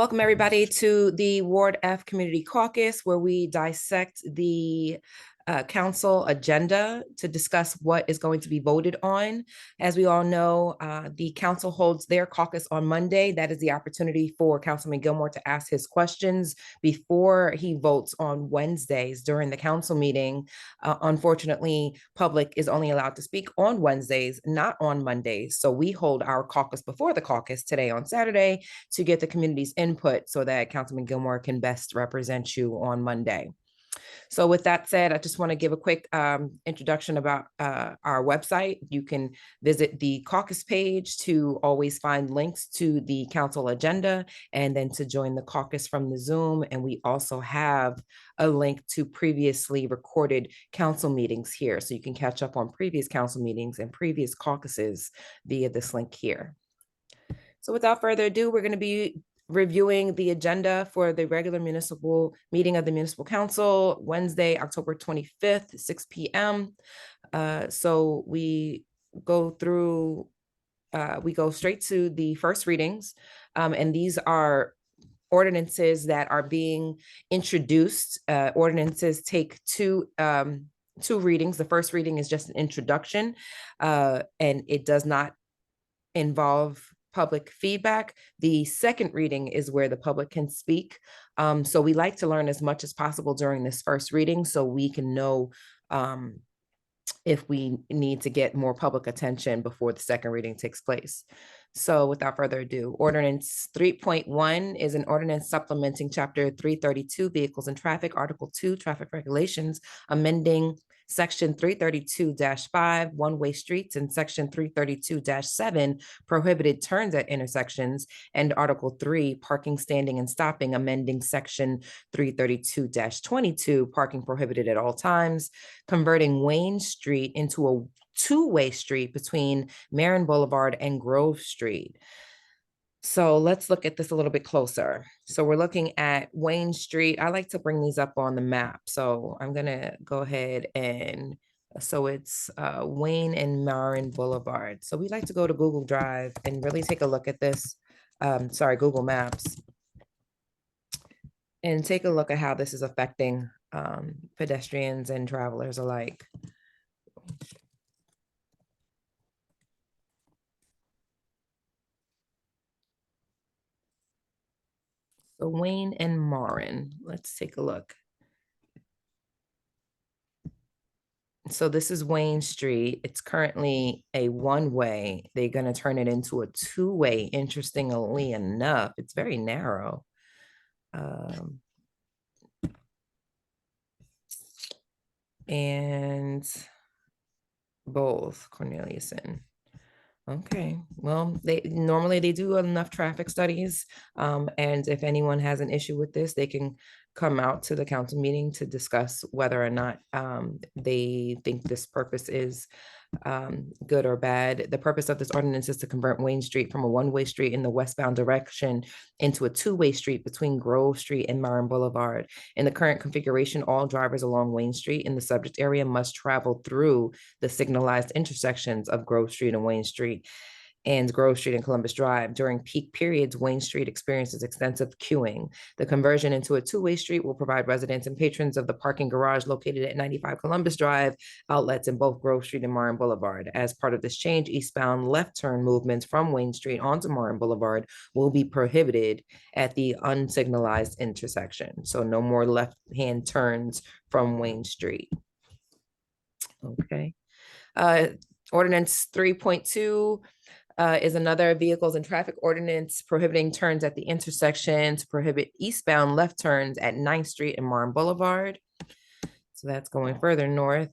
Welcome, everybody, to the Ward F Community Caucus, where we dissect the council agenda to discuss what is going to be voted on. As we all know, the council holds their caucus on Monday. That is the opportunity for Councilman Gilmore to ask his questions before he votes on Wednesdays during the council meeting. Unfortunately, public is only allowed to speak on Wednesdays, not on Mondays. So we hold our caucus before the caucus today on Saturday to get the community's input so that Councilman Gilmore can best represent you on Monday. So with that said, I just want to give a quick introduction about our website. You can visit the caucus page to always find links to the council agenda and then to join the caucus from the Zoom. And we also have a link to previously recorded council meetings here. So you can catch up on previous council meetings and previous caucuses via this link here. So without further ado, we're going to be reviewing the agenda for the regular municipal meeting of the Municipal Council, Wednesday, October 25th, 6 p.m. So we go straight to the first readings. And these are ordinances that are being introduced. Ordinances take two readings. The first reading is just an introduction, and it does not involve public feedback. The second reading is where the public can speak. So we like to learn as much as possible during this first reading so we can know if we need to get more public attention before the second reading takes place. So without further ado, Ordinance 3.1 is an ordinance supplementing Chapter 332, Vehicles and Traffic, Article 2, Traffic Regulations, amending Section 332-5, one-way streets, and Section 332-7, prohibited turns at intersections, and Article 3, parking, standing, and stopping, amending Section 332-22, parking prohibited at all times, converting Wayne Street into a two-way street between Marin Boulevard and Grove Street. So let's look at this a little bit closer. So we're looking at Wayne Street. I like to bring these up on the map. So I'm gonna go ahead and, so it's Wayne and Marin Boulevard. So we like to go to Google Drive and really take a look at this, Google Maps, and take a look at how this is affecting pedestrians and travelers alike. So Wayne and Marin, let's take a look. So this is Wayne Street. It's currently a one-way. They're going to turn it into a two-way, interestingly enough. It's very narrow. And both Corneliuson. Okay, well, they normally do enough traffic studies, and if anyone has an issue with this, they can come out to the council meeting to discuss whether or not they think this purpose is good or bad. The purpose of this ordinance is to convert Wayne Street from a one-way street in the westbound direction into a two-way street between Grove Street and Marin Boulevard. In the current configuration, all drivers along Wayne Street in the subject area must travel through the signalized intersections of Grove Street and Wayne Street and Grove Street and Columbus Drive. During peak periods, Wayne Street experiences extensive queuing. The conversion into a two-way street will provide residents and patrons of the parking garage located at 95 Columbus Drive outlets in both Grove Street and Marin Boulevard. As part of this change, eastbound left turn movements from Wayne Street onto Marin Boulevard will be prohibited at the unsignalized intersection. So no more left-hand turns from Wayne Street. Okay. Ordinance 3.2 is another vehicles and traffic ordinance prohibiting turns at the intersection to prohibit eastbound left turns at 9th Street and Marin Boulevard. So that's going further north.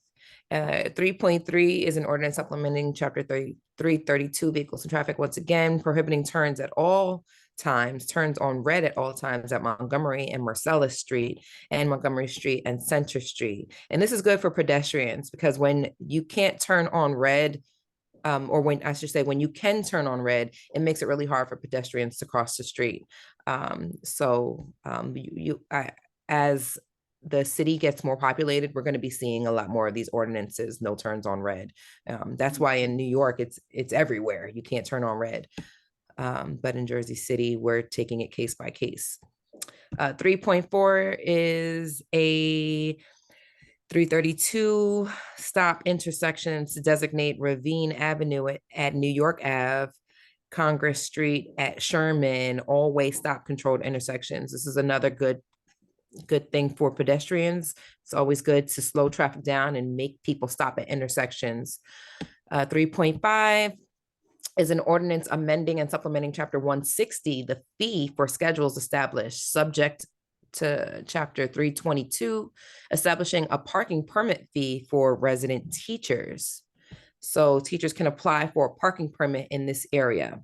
3.3 is an ordinance supplementing Chapter 332, Vehicles and Traffic, once again, prohibiting turns at all times, turns on red at all times at Montgomery and Marcellus Street and Montgomery Street and Center Street. And this is good for pedestrians because when you can't turn on red, or when I should say, when you can turn on red, it makes it really hard for pedestrians to cross the street. As the city gets more populated, we're going to be seeing a lot more of these ordinances, no turns on red. That's why in New York, it's everywhere. You can't turn on red. But in Jersey City, we're taking it case by case. 3.4 is a 332 stop intersections to designate Ravine Avenue at New York Ave, Congress Street at Sherman, all-way stop controlled intersections. This is another good thing for pedestrians. It's always good to slow traffic down and make people stop at intersections. 3.5 is an ordinance amending and supplementing Chapter 160, the fee for schedules established, subject to Chapter 322, establishing a parking permit fee for resident teachers. So teachers can apply for a parking permit in this area.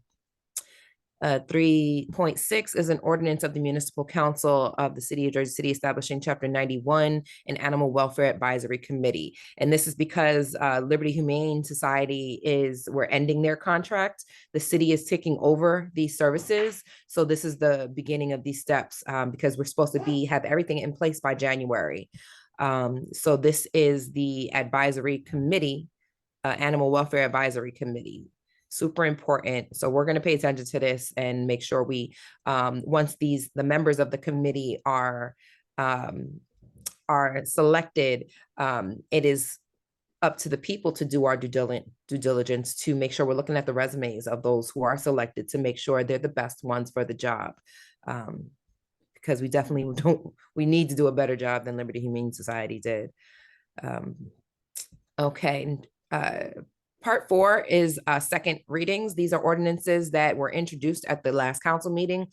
3.6 is an ordinance of the Municipal Council of the City of Jersey City establishing Chapter 91, an Animal Welfare Advisory Committee. And this is because Liberty Humane Society we're ending their contract. The city is taking over these services. So this is the beginning of these steps because we're supposed to have everything in place by January. So this is the advisory committee, Animal Welfare Advisory Committee. Super important. So we're going to pay attention to this and make sure once the members of the committee are selected, it is up to the people to do our due diligence to make sure we're looking at the resumes of those who are selected to make sure they're the best ones for the job. Because we definitely we need to do a better job than Liberty Humane Society did. Okay. Part 4 is second readings. These are ordinances that were introduced at the last council meeting,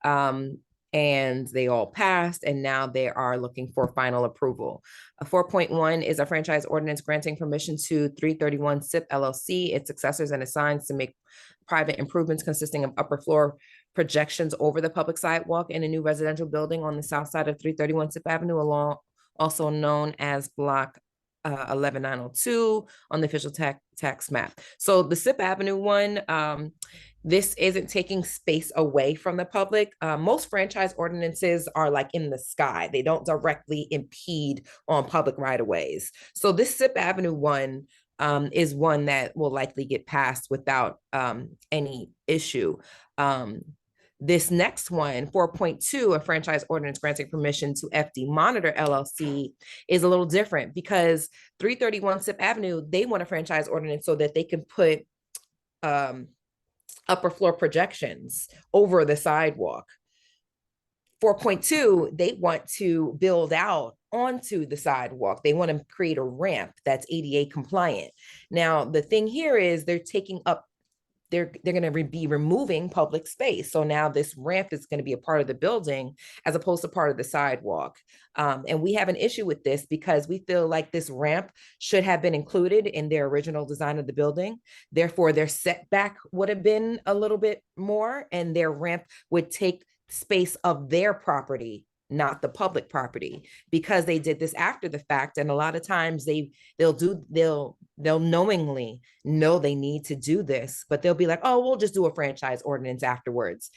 and they all passed, and now they are looking for final approval. 4.1 is a franchise ordinance granting permission to 331 SIP LLC, its successors and assigns to make private improvements consisting of upper floor projections over the public sidewalk in a new residential building on the south side of 331 SIP Avenue, also known as Block 11902 on the official tax map. So the SIP Avenue one, this isn't taking space away from the public. Most franchise ordinances are like in the sky. They don't directly impede on public right-of-ways. So this SIP Avenue one is one that will likely get passed without any issue. This next one, 4.2, a franchise ordinance granting permission to FD Monitor LLC, is a little different because 331 SIP Avenue, they want a franchise ordinance so that they can put upper floor projections over the sidewalk. 4.2, they want to build out onto the sidewalk. They want to create a ramp that's ADA compliant. Now, the thing here is they're going to be removing public space. So now this ramp is going to be a part of the building as opposed to part of the sidewalk. And we have an issue with this because we feel like this ramp should have been included in their original design of the building. Therefore, their setback would have been a little bit more and their ramp would take space of their property, not the public property, because they did this after the fact. And a lot of times they'll knowingly know they need to do this, but they'll be like, oh, we'll just do a franchise ordinance afterwards.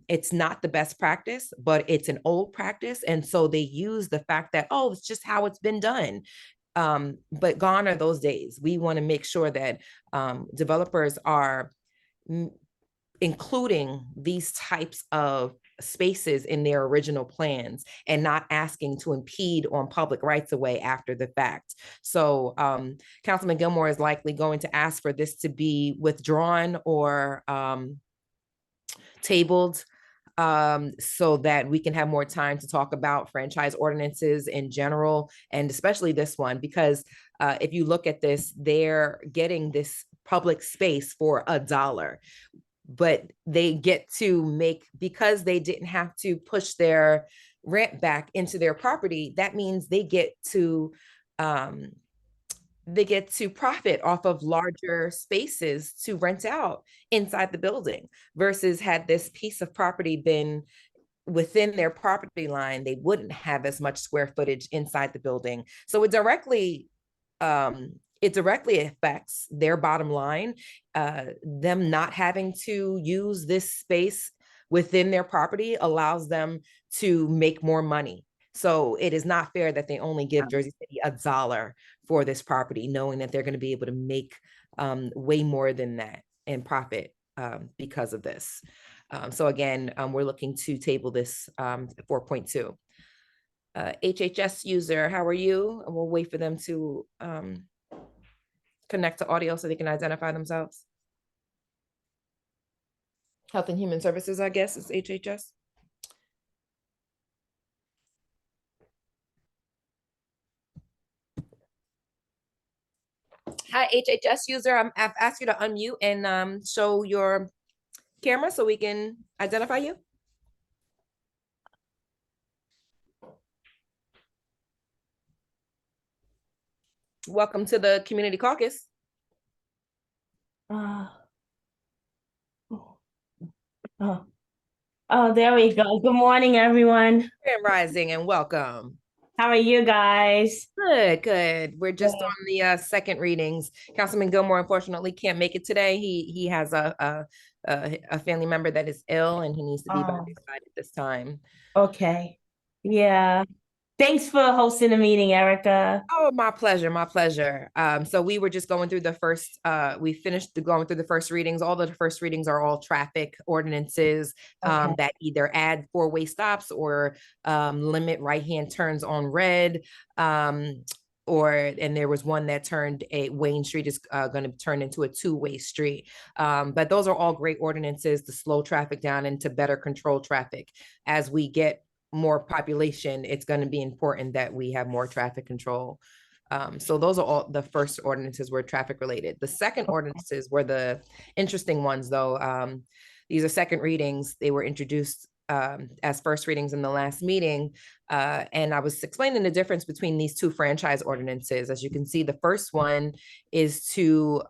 It's not the best practice, but it's an old practice. And so they use the fact that, oh, it's just how it's been done. But gone are those days. We want to make sure that developers are including these types of spaces in their original plans and not asking to impede on public rights of way after the fact. So Councilman Gilmore is likely going to ask for this to be withdrawn or tabled so that we can have more time to talk about franchise ordinances in general, and especially this one, because if you look at this, they're getting this public space for $1. But they get to because they didn't have to push their rent back into their property, that means they get to profit off of larger spaces to rent out inside the building, versus had this piece of property been within their property line, they wouldn't have as much square footage inside the building. So it directly affects their bottom line. Them not having to use this space within their property allows them to make more money. So it is not fair that they only give Jersey City $1 for this property, knowing that they're going to be able to make way more than that in profit. because of this. So again, we're looking to table this 4.2. HHS user, how are you? And we'll wait for them to connect to audio so they can identify themselves. Health and Human Services, I guess, is HHS. Hi, HHS user. I've asked you to unmute and show your camera so we can identify you. Welcome to the Community Caucus. There we go. Good morning, everyone. Grand Rising and welcome. How are you guys? Good, good. We're just Good. on the second readings. Councilman Gilmore unfortunately can't make it today. He has a family member that is ill and he needs to be by his side at this time. Okay. Yeah. Thanks for hosting the meeting, Erica. Oh, my pleasure, my pleasure. So we were just going through the first, we finished going through the first readings. All the first readings are all traffic ordinances Okay. that either add four-way stops or limit right-hand turns on red. And there was one that turned Wayne Street is going to turn into a two-way street. But those are all great ordinances to slow traffic down and to better control traffic. As we get more population, it's going to be important that we have more traffic control. So those are all the first ordinances were traffic related. The second ordinances were the interesting ones, though. These are second readings. They were introduced as first readings in the last meeting. And I was explaining the difference between these two franchise ordinances. As you can see, the first one is to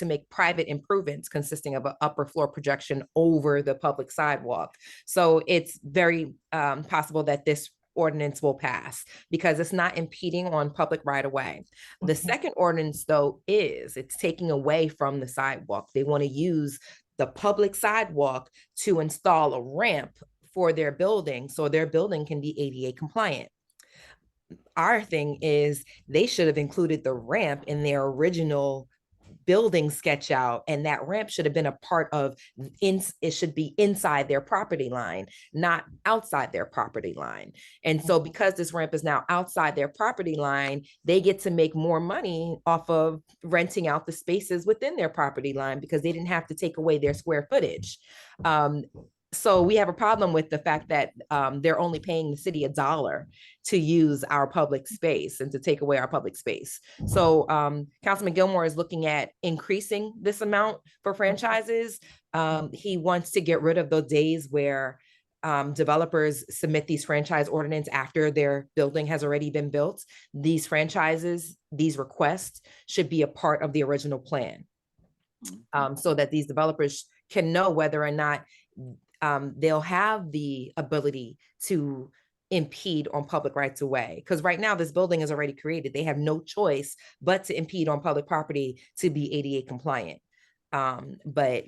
make private improvements consisting of an upper floor projection over the public sidewalk. So it's very possible that this ordinance will pass because it's not impeding on public right of way. The second ordinance, though, it's taking away from the sidewalk. They want to use the public sidewalk to install a ramp for their building so their building can be ADA compliant. Our thing is they should have included the ramp in their original building sketch out, and that ramp should have been a part of it should be inside their property line, not outside their property line. And so because this ramp is now outside their property line, they get to make more money off of renting out the spaces within their property line because they didn't have to take away their square footage. So we have a problem with the fact that they're only paying the city $1 to use our public space and to take away our public space. So Councilman Gilmore is looking at increasing this amount for franchises. He wants to get rid of those days where developers submit these franchise ordinance after their building has already been built. These franchises, these requests should be a part of the original plan so that these developers can know whether or not they'll have the ability to impede on public rights of way. Because right now this building is already created. They have no choice but to impede on public property to be ADA compliant. But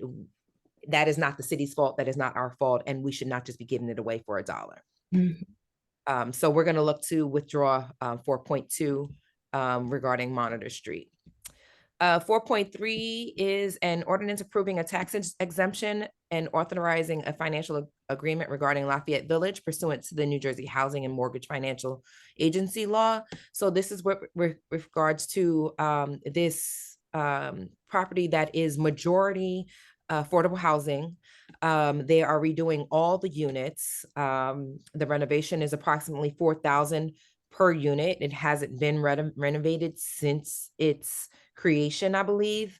that is not the city's fault. That is not our fault. And we should not just be giving it away for $1. So we're going to look to withdraw 4.2 regarding Monitor Street. 4.3 is an ordinance approving a tax exemption and authorizing a financial agreement regarding Lafayette Village pursuant to the New Jersey Housing and Mortgage Financial Agency law. So this is what with regards to this property that is majority affordable housing. They are redoing all the units. The renovation is approximately $4,000 per unit. It hasn't been renovated since its creation, I believe.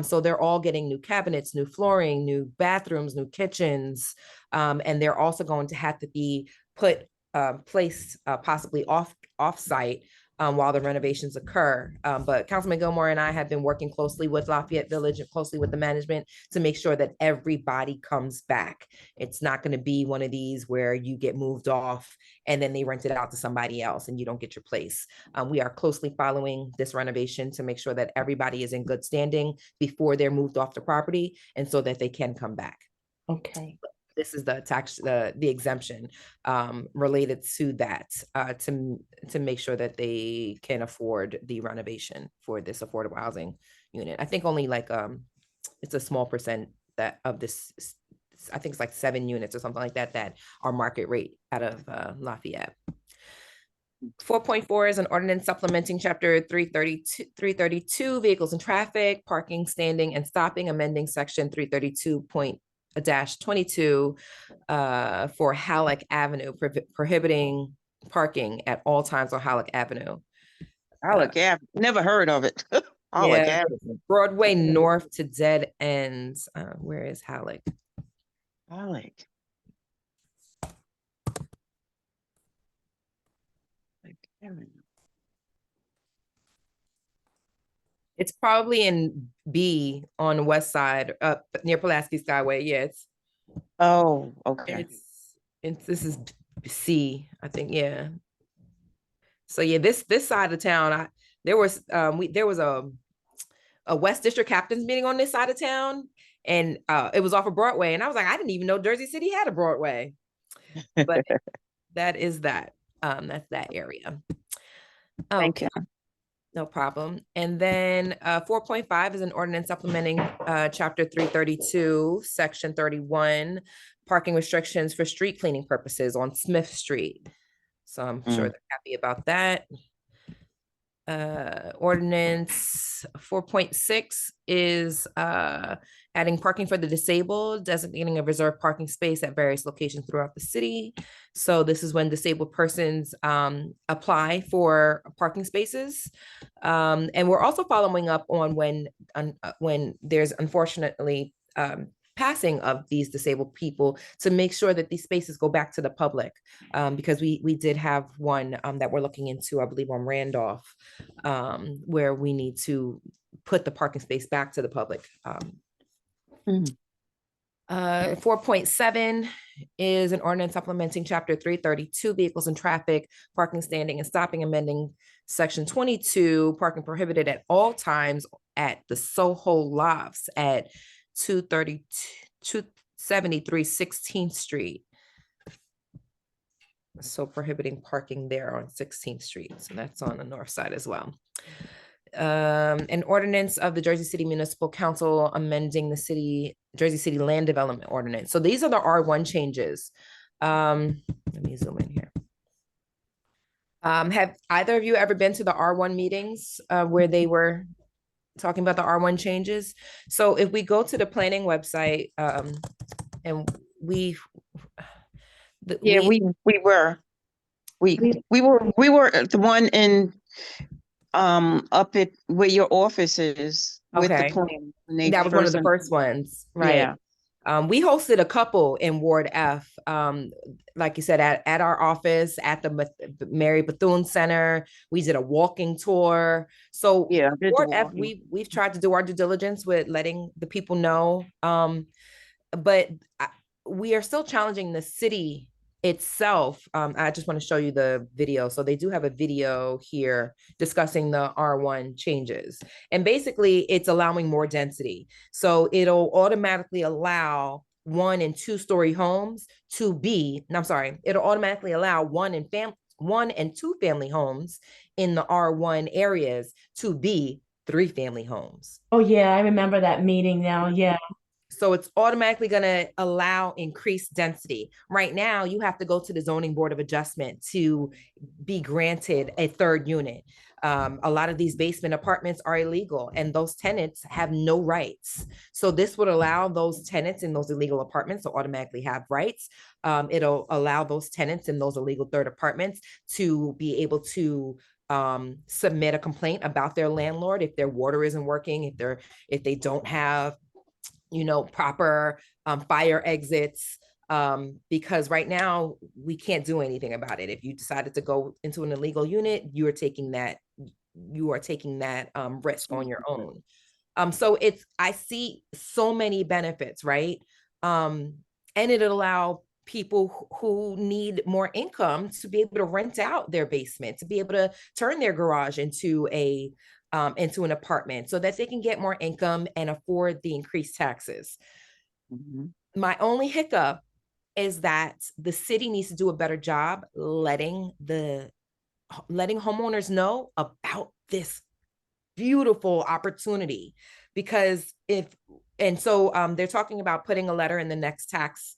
So they're all getting new cabinets, new flooring, new bathrooms, new kitchens, and they're also going to have to be placed possibly off-site while the renovations occur. But Councilman Gilmore and I have been working closely with Lafayette Village and closely with the management to make sure that everybody comes back. It's not going to be one of these where you get moved off and then they rent it out to somebody else and you don't get your place. We are closely following this renovation to make sure that everybody is in good standing before they're moved off the property and so that they can come back. Okay. This is the tax, the exemption related to that to make sure that they can afford the renovation for this affordable housing unit. I think only like it's a small this. I think it's like 7 units or something like that that are market rate out of Lafayette. 4.4 is an ordinance supplementing chapter 332 vehicles and traffic, parking, standing, and stopping, amending section 332.22 for Halleck Avenue, prohibiting parking at all times on Halleck Avenue. Alec Ave, never heard of it. Alec Yeah, Ave. Broadway north to dead ends. Where is Halleck? Alec. It's probably in B on the west side, up near Pulaski Skyway. Yeah, Oh, okay. it's this is C, I think. Yeah. So yeah, this side of town, there was a West District captains meeting on this side of town, and it was off of Broadway, and I was like, I didn't even know Jersey City had a Broadway, but that is that. That's that area. Thank Okay. you. No problem. And then 4.5 is an ordinance supplementing chapter 332, section 31, parking restrictions for street cleaning purposes on Smith Street. So I'm sure they're happy about that. Ordinance 4.6 is adding parking for the disabled, designating a reserved parking space at various locations throughout the city. So this is when disabled persons apply for parking spaces. And we're also following up on when there's unfortunately passing of these disabled people to make sure that these spaces go back to the public, because we did have one that we're looking into, I believe on Randolph, where we need to put the parking space back to the public. 4.7 is an ordinance supplementing chapter 332 vehicles and traffic, parking, standing, and stopping, amending section 22, parking prohibited at all times at the Soho Lofts at 273 16th Street. So prohibiting parking there on 16th Street. So that's on the north side as well. An ordinance of the Jersey City Municipal Council amending the Jersey City Land Development Ordinance. So these are the R1 changes. Let me zoom in here. Have either of you ever been to the R1 meetings where they were talking about the R1 changes? So if we go to the planning website, and we were we were at the one in up at where your office is with the okay, plan. that was one of the first ones, right? Yeah. We hosted a couple in Ward F, like you said, at our office, at the Mary Bethune Center. We did a walking tour. So Yeah, Ward F, we've tried to do our due diligence with letting the people know, but we are still challenging the city itself. I just want to show you the video. So they do have a video here discussing the R1 changes. And basically it's allowing more density. So it'll automatically allow 1 and 2 story homes to be, no, I'm sorry, it'll automatically allow 1 and 2 family homes in the R1 areas to be 3 family homes. Oh yeah, I remember that meeting now. Yeah. So it's automatically going to allow increased density. Right now, you have to go to the zoning board of adjustment to be granted a 3rd unit. A lot of these basement apartments are illegal and those tenants have no rights. So this would allow those tenants in those illegal apartments to automatically have rights. It'll allow those tenants in those illegal 3rd apartments to be able to submit a complaint about their landlord if their water isn't working, if they don't have proper fire exits, because right now we can't do anything about it. If you decided to go into an illegal unit, you are taking that risk on your own. So I see so many benefits, right? And it'll allow people who need more income to be able to rent out their basement, to be able to turn their garage into an apartment so that they can get more income and afford the increased taxes. My only hiccup is that the city needs to do a better job letting homeowners know about this beautiful opportunity, because if And so they're talking about putting a letter in the next tax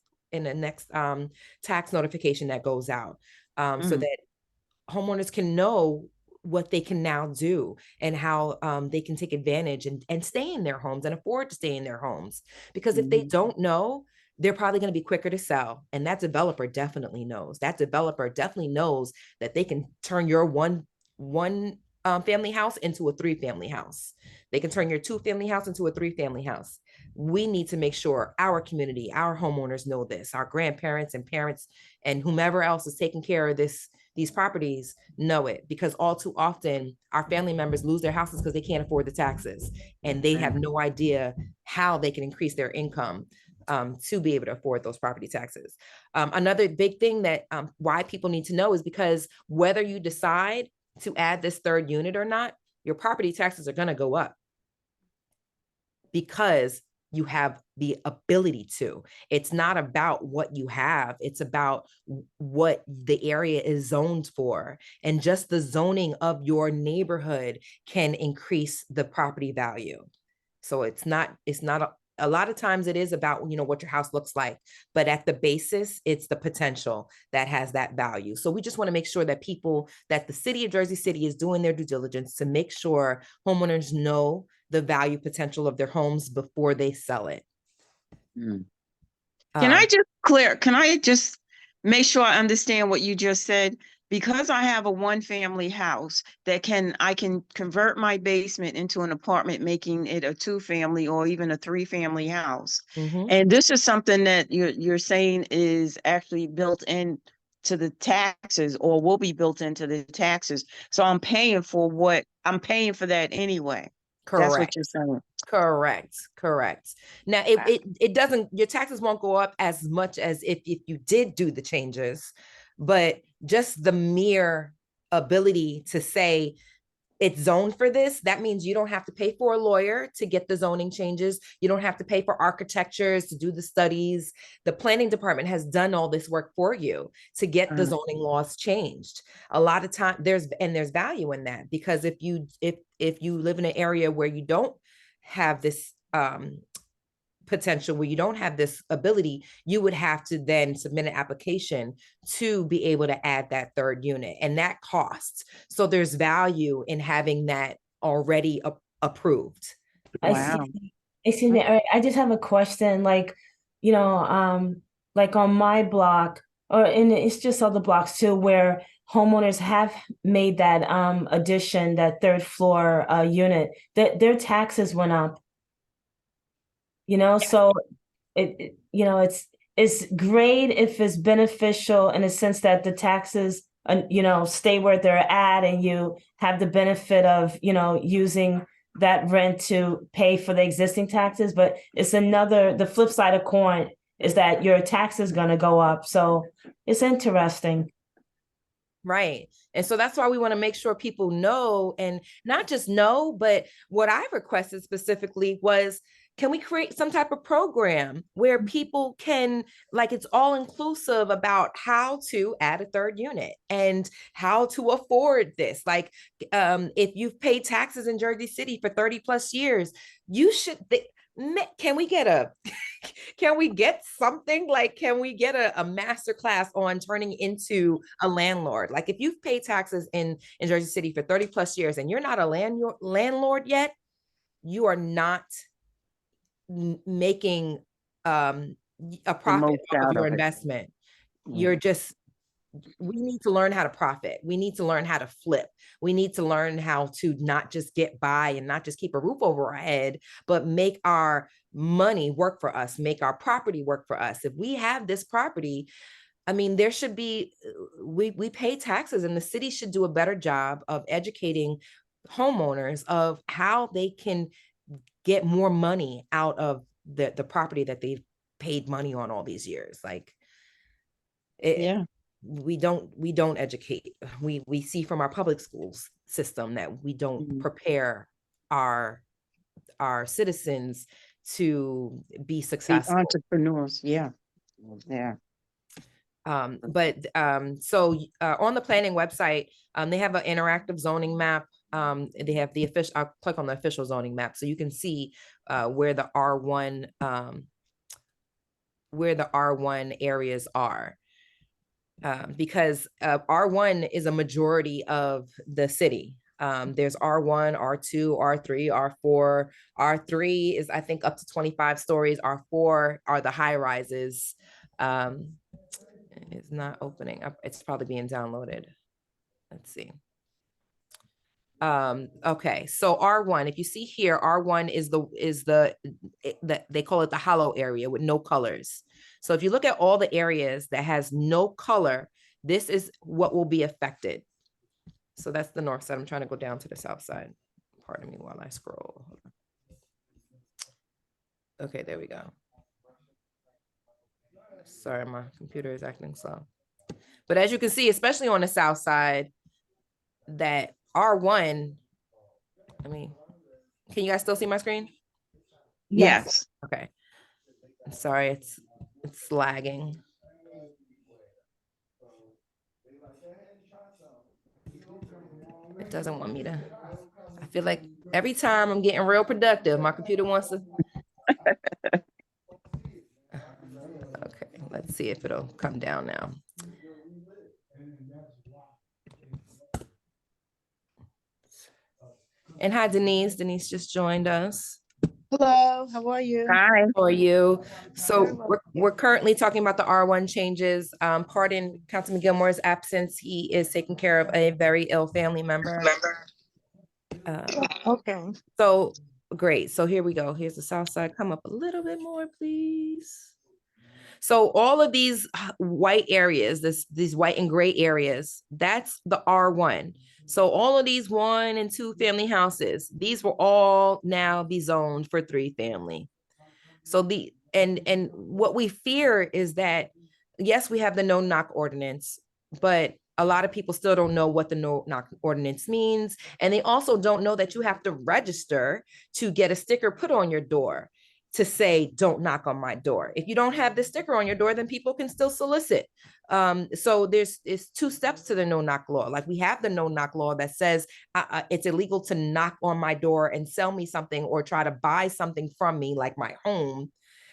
notification that goes out, so Mm, that homeowners can know what they can now do and how they can take advantage and stay in their homes and afford to stay in their homes. Because if they mhm. don't know, they're probably going to be quicker to sell. And that developer definitely knows. That developer definitely knows that they can turn your one family house into a 3-family house. They can turn your 2-family house into a 3-family house. We need to make sure our community, our homeowners know this, our grandparents and parents and whomever else is taking care of these properties know it, because all too often our family members lose their houses because they can't afford the taxes and they have Right. no idea how they can increase their income to be able to afford those property taxes. Another big thing that why people need to know is because whether you decide to add this third unit or not, your property taxes are going to go up because you have the ability to. It's not about what you have, it's about what the area is zoned for. And just the zoning of your neighborhood can increase the property value. So it's not a lot of times it is about, what your house looks like, but at the basis, it's the potential that has that value. So we just want to make sure that the city of Jersey City is doing their due diligence to make sure homeowners know the value potential of their homes before they sell it. Mm. Um, Can I just make sure I understand what you just said? Because I have a one-family house I can convert my basement into an apartment, making it a 2-family or even a 3-family house. mhm. And this is something that you're saying is actually built in to the taxes or will be built into the taxes. So I'm paying for that anyway. That's what Correct. you're saying. Correct. Now it doesn't, your taxes won't go up as much as if you did do the changes, but just the mere ability to say it's zoned for this, that means you don't have to pay for a lawyer to get the zoning changes. You don't have to pay for architectures to do the studies. The planning department has done all this work for you to get the Uh, zoning laws changed. A lot of time there's value in that, because if you live in an area where you don't have this potential, where you don't have this ability, you would have to then submit an application to be able to add that third unit, and that costs. So there's value in having that already approved. Excuse wow. me, excuse me, I just have a question, you know, like on my block, and it's just other blocks too, where homeowners have made that addition, that third floor unit, that their taxes went up, so it's great if it's beneficial in a sense that the taxes, stay where they're at, and you have the benefit of, using that rent to pay for the existing taxes. But the flip side of coin is that your tax is going to go up. So it's interesting. Right. And so that's why we want to make sure people know, and not just know, but what I requested specifically was, can we create some type of program where people can, like, it's all inclusive about how to add a third unit and how to afford this. Like, if you've paid taxes in Jersey City for 30 plus years, you should, can we get a, can we get something, like, can we get a master class on turning into a landlord? Like, if you've paid taxes in Jersey City for 30 plus years and you're not a landlord yet, you are not making a The profit most off of out your of it. investment. Mm. You're just, we need to learn how to profit. We need to learn how to flip. We need to learn how to not just get by and not just keep a roof over our head, but make our money work for us, make our property work for us. If we have this property, I mean, there should be, we pay taxes, and the city should do a better job of educating homeowners of how they can get more money out of the property that they've paid money on all these years. Like, it, Yeah. we don't educate. We see from our public schools system that we don't Mhm. prepare our citizens to be Be successful. entrepreneurs. Yeah. Yeah. So on the planning website, they have an interactive zoning map. They have the official, I'll click on the official zoning map so you can see where the R1 areas are. Because R1 is a majority of the city. There's R1, R2, R3, R4. R3 is, I think, up to 25 stories. R4 are the high rises. It's not opening up. It's probably being downloaded. Let's see. Okay, so R1, if you see here, R1 is the they call it the hollow area with no colors. So if you look at all the areas that has no color, this is what will be affected. So that's the north side. I'm trying to go down to the south side. Pardon me while I scroll. Okay, there we go. Sorry, my computer is acting slow. But as you can see, especially on the south side, that R1, I mean, can you guys still see my screen? Yes. Okay. I'm sorry, it's lagging. It doesn't want me to. I feel like every time I'm getting real productive, my computer wants to. Okay, let's see if it'll come down now. And hi, Denise. Denise just joined us. Hello, how are you? Hi. How are you? So we're currently talking about the R1 changes. Pardon Councilman Gilmore's absence. He is taking care of a very ill family member. Okay. So great. So here we go. Here's the south side. Come up a little bit more, please. So all of these white areas, these white and gray areas, that's the R1. So all of these 1 and 2 family houses, these will all now be zoned for 3 family. So and what we fear is that, yes, we have the no knock ordinance, but a lot of people still don't know what the no knock ordinance means. And they also don't know that you have to register to get a sticker put on your door to say, don't knock on my door. If you don't have the sticker on your door, then people can still solicit. So there's 2 steps to the no knock law. Like, we have the no knock law that says it's illegal to knock on my door and sell me something or try to buy something from me, like my home,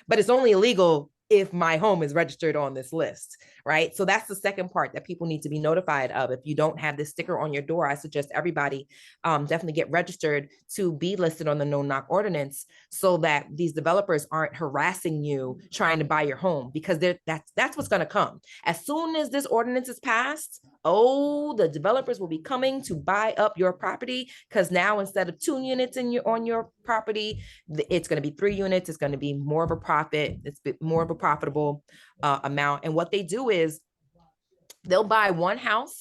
but it's only illegal if my home is registered on this list, right? So that's the second part that people need to be notified of. If you don't have this sticker on your door, I suggest everybody definitely get registered to be listed on the no knock ordinance, so that these developers aren't harassing you trying to buy your home, because that's what's going to come. As soon as this ordinance is passed, the developers will be coming to buy up your property, because now instead of 2 units on your property, it's going to be 3 units. It's going to be more of a profit. It's more of a profitable amount. And what they do is they'll buy one house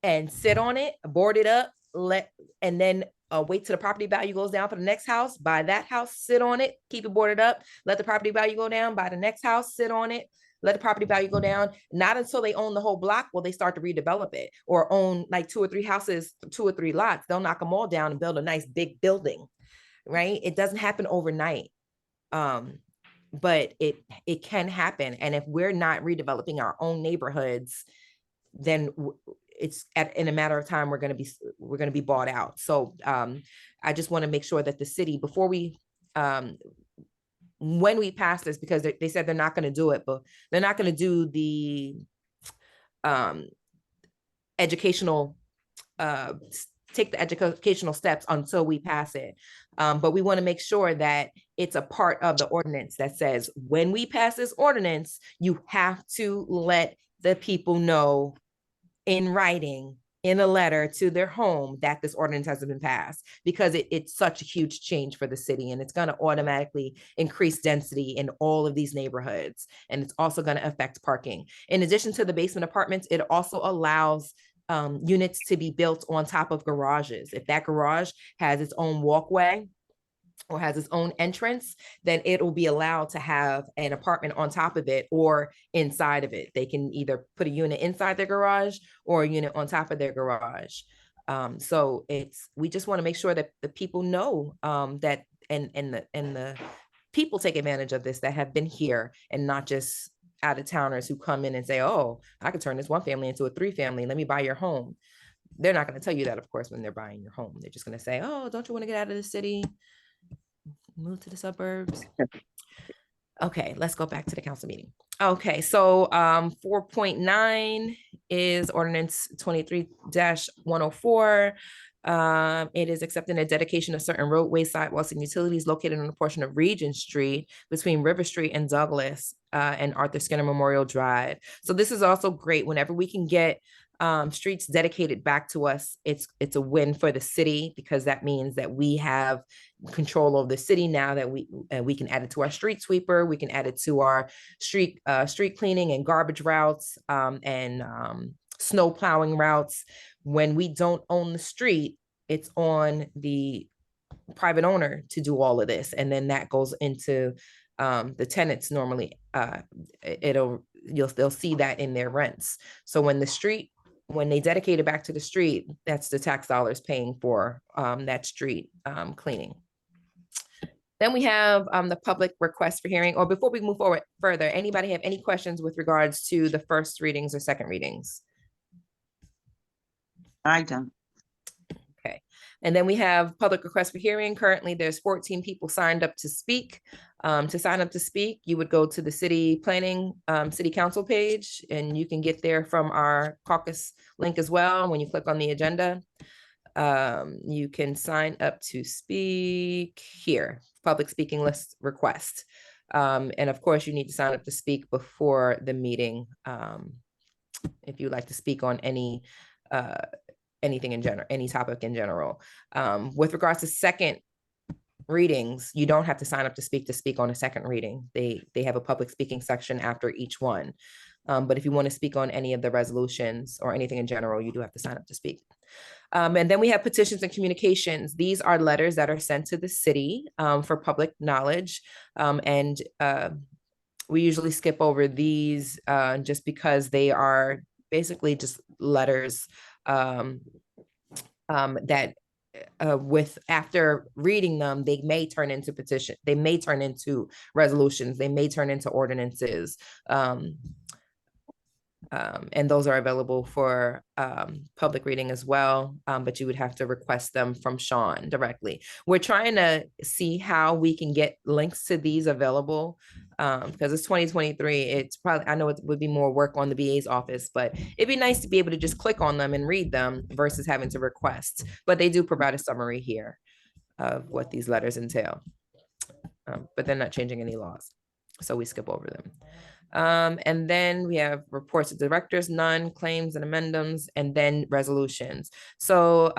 and sit on it, board it up, and then wait till the property value goes down for the next house, buy that house, sit on it, keep it boarded up, let the property value go down, buy the next house, sit on it, let the property value go down. Not until they own the whole block will they start to redevelop it, or own like 2 or 3 houses, 2 or 3 lots. They'll knock them all down and build a nice big building, right? It doesn't happen overnight. But it can happen. And if we're not redeveloping our own neighborhoods, then it's in a matter of time, we're going to be bought out. So I just want to make sure that the city, before we, when we pass this, because they said they're not going to do it, but they're not going to do the educational, take the educational steps until we pass it. But we want to make sure that it's a part of the ordinance that says, when we pass this ordinance, you have to let the people know in writing, in a letter to their home, that this ordinance hasn't been passed, because it's such a huge change for the city, and it's going to automatically increase density in all of these neighborhoods. And it's also going to affect parking. In addition to the basement apartments, it also allows units to be built on top of garages. If that garage has its own walkway or has its own entrance, then it will be allowed to have an apartment on top of it or inside of it. They can either put a unit inside their garage or a unit on top of their garage. So we just want to make sure that the people know that, and the people take advantage of this that have been here, and not just out of towners who come in and say, oh, I could turn this 1 family into a 3 family. Let me buy your home. They're not going to tell you that, of course, when they're buying your home. They're just going to say, oh, don't you want to get out of the city? Move to the suburbs. Okay, let's go back to the council meeting. Okay, so 4.9 is ordinance 23-104. It is accepting a dedication of certain roadways, sidewalks, and utilities located on a portion of Regent Street between River Street and Douglas and Arthur Skinner Memorial Drive. So this is also great whenever we can get streets dedicated back to us. It's a win for the city because that means that we have control of the city now, that we can add it to our street sweeper, we can add it to our street cleaning and garbage routes and snow plowing routes. When we don't own the street, it's on the private owner to do all of this, and then that goes into the tenants. Normally they'll see that in their rents. So when they dedicate it back to the street, that's the tax dollars paying for that street cleaning. Then we have the public request for hearing. Or before we move forward further, anybody have any questions with regards to the first readings or second readings? I don't. Okay. And then we have public request for hearing. Currently, there's 14 people signed up to speak. To sign up to speak, you would go to the city planning, city council page, and you can get there from our caucus link as well. When you click on the agenda, you can sign up to speak here, public speaking list request. And of course, you need to sign up to speak before the meeting if you'd like to speak on anything in general, any topic in general. With regards to second readings, you don't have to sign up to speak on a second reading. They have a public speaking section after each one. But if you want to speak on any of the resolutions or anything in general, you do have to sign up to speak. And then we have petitions and communications. These are letters that are sent to the city for public knowledge. We usually skip over these just because they are basically just letters that after reading them, they may turn into petition, they may turn into resolutions, they may turn into ordinances. And those are available for public reading as well, but you would have to request them from Sean directly. We're trying to see how we can get links to these available because it's 2023. It's probably, I know it would be more work on the VA's office, but it'd be nice to be able to just click on them and read them versus having to request. But they do provide a summary here of what these letters entail, but they're not changing any laws, so we skip over them. And then we have reports of directors, none, claims and amendments, and then resolutions. So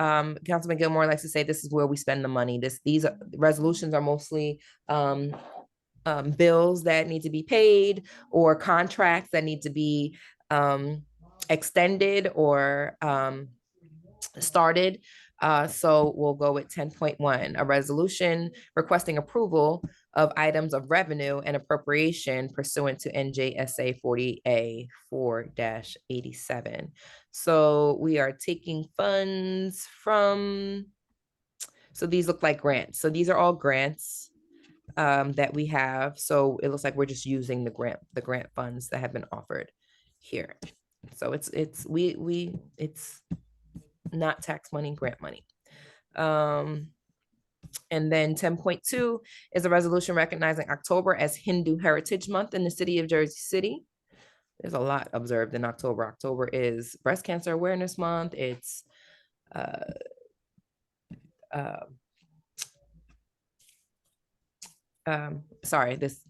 Councilman Gilmore likes to say this is where we spend the money. These resolutions are mostly bills that need to be paid or contracts that need to be extended or started. So we'll go with 10.1, a resolution requesting approval of items of revenue and appropriation pursuant to NJSA 40A 4-87. So we are taking funds from, so these look like grants. So these are all grants that we have. So it looks like we're just using the grant funds that have been offered here. So it's not tax money, grant money. And then 10.2 is a resolution recognizing October as Hindu Heritage Month in the city of Jersey City. There's a lot observed in October. October is Breast Cancer Awareness Month. It's sorry, this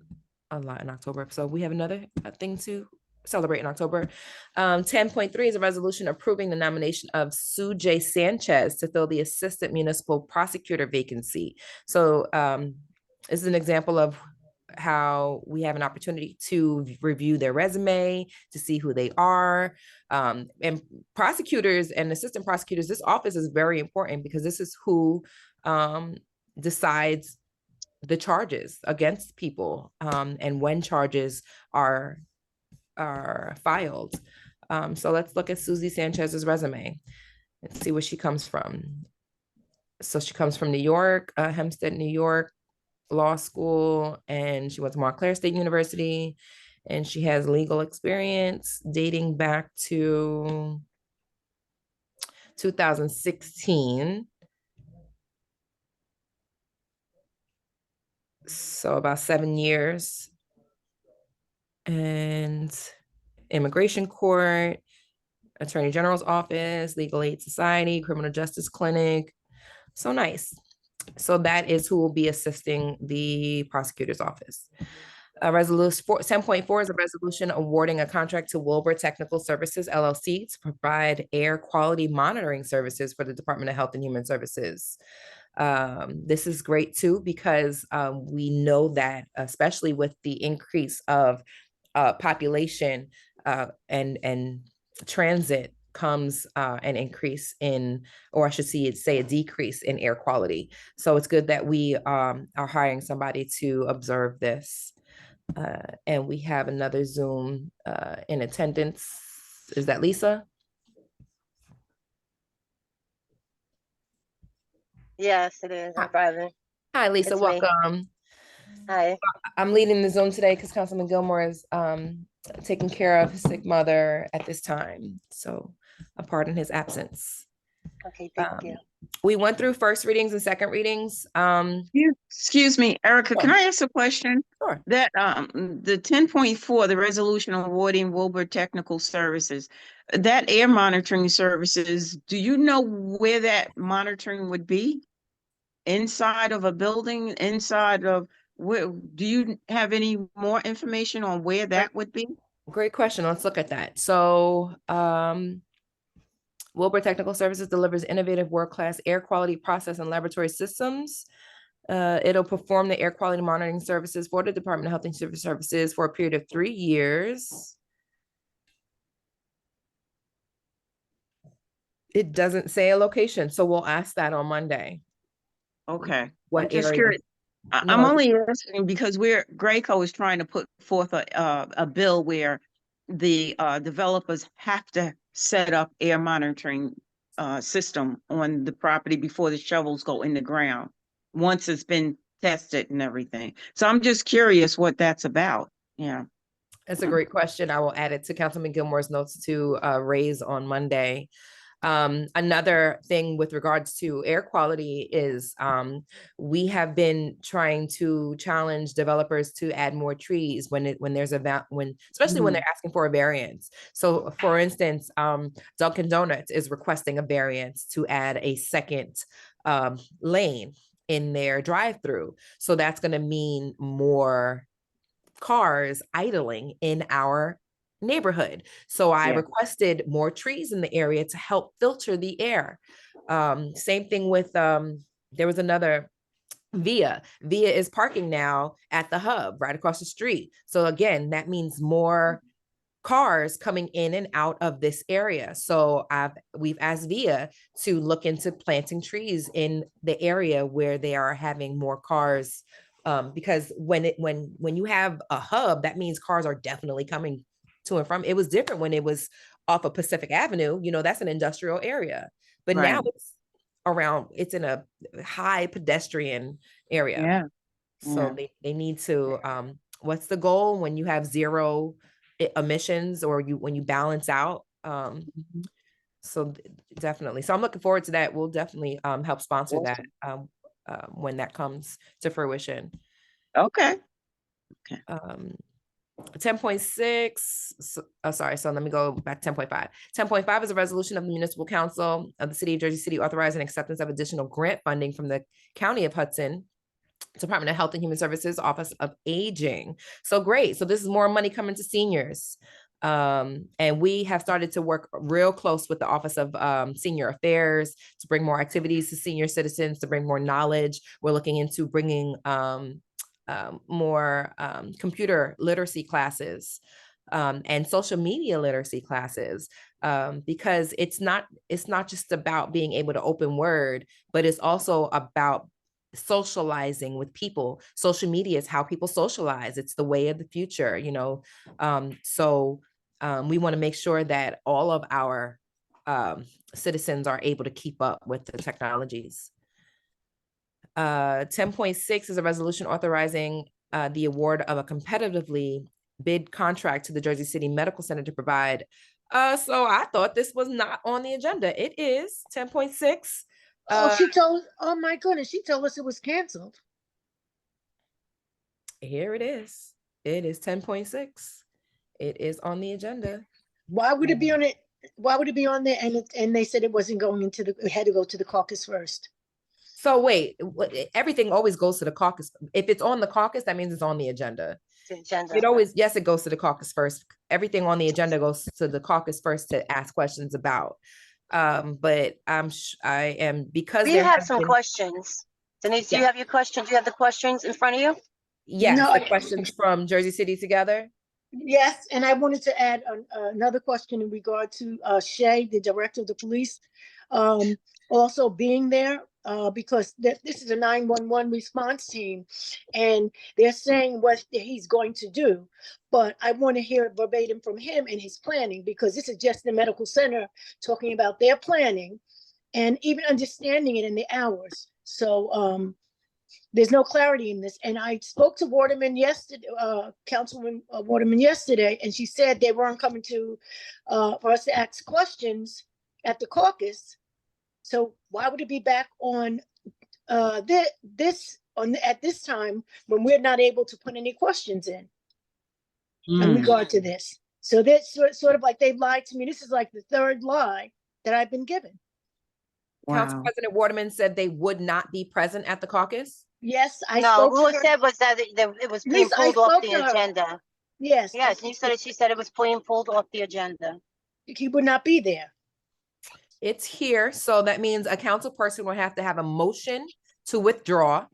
a lot in October. So we have another thing to celebrate in October. 10.3 is a resolution approving the nomination of Sujay Sanchez to fill the assistant municipal prosecutor vacancy. So this is an example of how we have an opportunity to review their resume, to see who they are. And prosecutors and assistant prosecutors, this office is very important because this is who decides the charges against people and when charges are filed. So let's look at Susie Sanchez's resume. Let's see where she comes from. So she comes from New York, Hempstead, New York Law School, and she went to Montclair State University, and she has legal experience dating back to 2016. So about 7 years. And immigration court, attorney general's office, legal aid society, criminal justice clinic. So nice. So that is who will be assisting the prosecutor's office. Resolution 10.4 is a resolution awarding a contract to Wilbur Technical Services LLC to provide air quality monitoring services for the Department of Health and Human Services. This is great too, because we know that, especially with the increase of population and transit, comes an increase in, or I should say a decrease in air quality. So it's good that we are hiring somebody to observe this. And we have another Zoom in attendance. Is that Lisa? Yes, it is. Hi, I'm driving. Hi, Lisa. It's me. Welcome. Hi. I'm leading the Zoom today because Councilman Gilmore is taking care of his sick mother at this time. So I pardon his absence. Okay, thank you. We went through first readings and second readings. Excuse me, Erica, can Sure. I ask a question? Sure. That the 10.4, the resolution awarding Wilbur Technical Services, that air monitoring services, do you know where that monitoring would be? Inside of a building, inside of where, do you have any more information on where that would be? Great question. Let's look at that. So Wilbur Technical Services delivers innovative world-class air quality process and laboratory systems. It'll perform the air quality monitoring services for the Department of Health and Human Services for a period of 3 years. It doesn't say a location, so we'll ask that on Monday. Okay, I'm What just area? curious. I'm No, only asking because Graco is trying to put forth a bill where the developers have to set up air monitoring system on the property before the shovels go in the ground, once it's been tested and everything. So I'm just curious what that's about. Yeah. that's a great question. I will add it to Councilman Gilmore's notes to raise on Monday. Another thing with regards to air quality is we have been trying to challenge developers to add more trees when there's especially when they're asking for a variance. So for instance, Dunkin' Donuts is requesting a variance to add a second lane in their drive-through. So that's going to mean more cars idling in our neighborhood. So I requested more trees in the area to help filter the air. Same thing with, there was another Via is parking now at the hub right across the street. So again, that means more cars coming in and out of this area. So we've asked Via to look into planting trees in the area where they are having more cars, because when you have a hub, that means cars are definitely coming to and from. It was different when it was off of Pacific Avenue. That's an industrial area, but now it's in a high pedestrian area. Yeah. So they need to, what's the goal when you have zero emissions, or when you balance out? So definitely. So I'm looking forward to that. We'll definitely help sponsor that when that comes to fruition. Okay. 10.6, sorry, so let me go back to 10.5. 10.5 is a resolution of the Municipal Council of the City of Jersey City authorizing acceptance of additional grant funding from the County of Hudson Department of Health and Human Services, Office of Aging. So great. So this is more money coming to seniors. And we have started to work real close with the Office of Senior Affairs to bring more activities to senior citizens, to bring more knowledge. We're looking into bringing more computer literacy classes and social media literacy classes, because it's not just about being able to open Word, but it's also about socializing with people. Social media is how people socialize. It's the way of the future, so we want to make sure that all of our citizens are able to keep up with the technologies. 10.6 is a resolution authorizing the award of a competitively bid contract to the Jersey City Medical Center to provide. So I thought this was not on the agenda. It is 10.6. Oh my goodness, she told us it was canceled. Here it is. It is 10.6. It is on the agenda. Why would it be on it? Why would it be on there? And they said it wasn't going into it had to go to the caucus first. So wait, everything always goes to the caucus. If it's on the caucus, that means it's on the agenda. The agenda. It always, yes, it goes to the caucus first. Everything on the agenda goes to the caucus first to ask questions about. But I am, because We there have have some been, questions. Denise, do you Yeah. have your questions? Do you have the questions in front of you? yes, No, the questions from Jersey City Together. Yes, and I wanted to add another question in regard to Shay, the director of the police, also being there because this is a 911 response team, and they're saying what he's going to do. But I want to hear it verbatim from him and his planning, because this is just the medical center talking about their planning and even understanding it in the hours. So there's no clarity in this. And I spoke to Waterman yesterday, Councilwoman Waterman yesterday, and she said they weren't coming to for us to ask questions at the caucus. So why would it be back on at this time when we're not able to put any questions in regard to this? So that's sort of like they've lied to me. This is like the third lie that I've been given. Council President Waterman said they would not be present at the caucus. Yes, I No, spoke what to her. said was that it was being Lisa, I pulled off spoke the to her. agenda. Yes, Yes, and she said it was being pulled off the agenda. he would not be there. It's here, so that means a council person will have to have a motion to withdraw.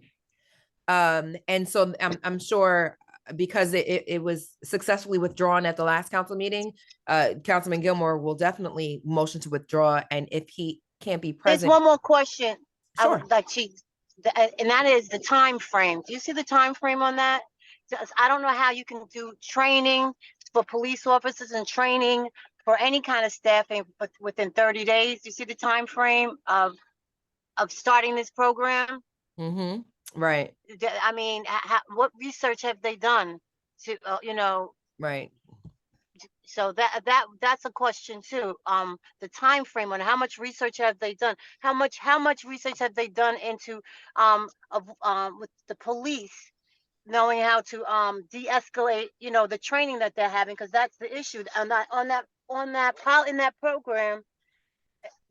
And so I'm sure because it was successfully withdrawn at the last council meeting, Councilman Gilmore will definitely motion to withdraw. And if he can't be There's present, one more question. I Sure. would like and that is the time frame. Do you see the time frame on that? I don't know how you can do training for police officers and training for any kind of staffing, but within 30 days. Do you see the time frame of starting this program? Right, I mean, what research have they done to, right. so that's a question too. The time frame on how much research have they done? How much research have they done into with the police knowing how to de-escalate, the training that they're having, because that's the issue. In that program,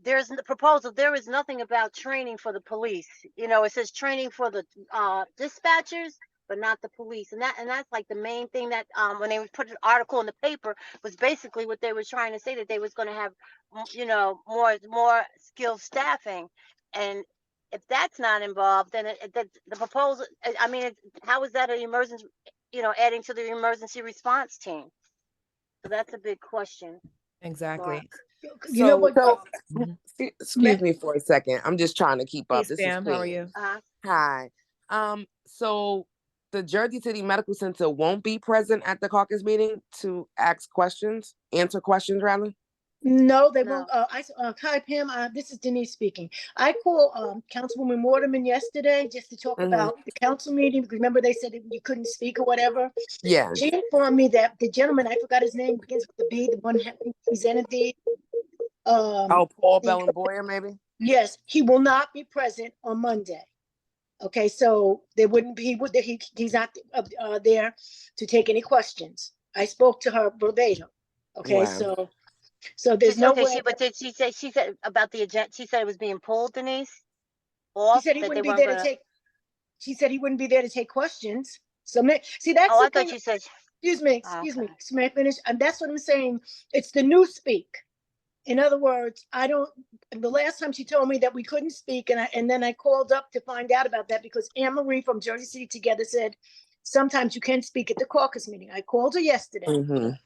there's the proposal. There is nothing about training for the police. It says training for the dispatchers, but not the police. And that's like the main thing that when they put an article in the paper was basically what they were trying to say, that they was going to have, more skilled staffing. And if that's not involved, then the proposal, I mean, how is that an emergency, adding to the emergency response team? So that's a big question. Exactly. You know what? So, Mhm. excuse me for a second. I'm just trying to keep Hey, up. This is Sam, how are Queen. you? Hi. So the Jersey City Medical Center won't be present at the caucus meeting to answer questions rather. No, they No. won't. Hi, Pam. This is Denise speaking. I called Councilwoman Waterman yesterday just to talk about the council meeting, because remember they said that you couldn't speak or whatever. Yeah. She informed me that the gentleman, I forgot his name, begins with the B, the one who presented the. Paul Boyer, maybe. Yes, he will not be present on Monday. Okay, so there wouldn't be. He's not there to take any questions. I spoke to her verbatim. Okay, Wow. so there's no way. But did she said about the agenda? She said it was being pulled, Denise. She said he that they wouldn't be weren't there to gonna. take. She said he wouldn't be there to take questions. So see, that's Oh, the I thing. thought you said. Excuse me. Okay. May I finish? And that's what I'm saying. It's the new speak. In other words, the last time she told me that we couldn't speak, and then I called up to find out about that, because Anne Marie from Jersey City Together said sometimes you can speak at the caucus meeting. I called her yesterday.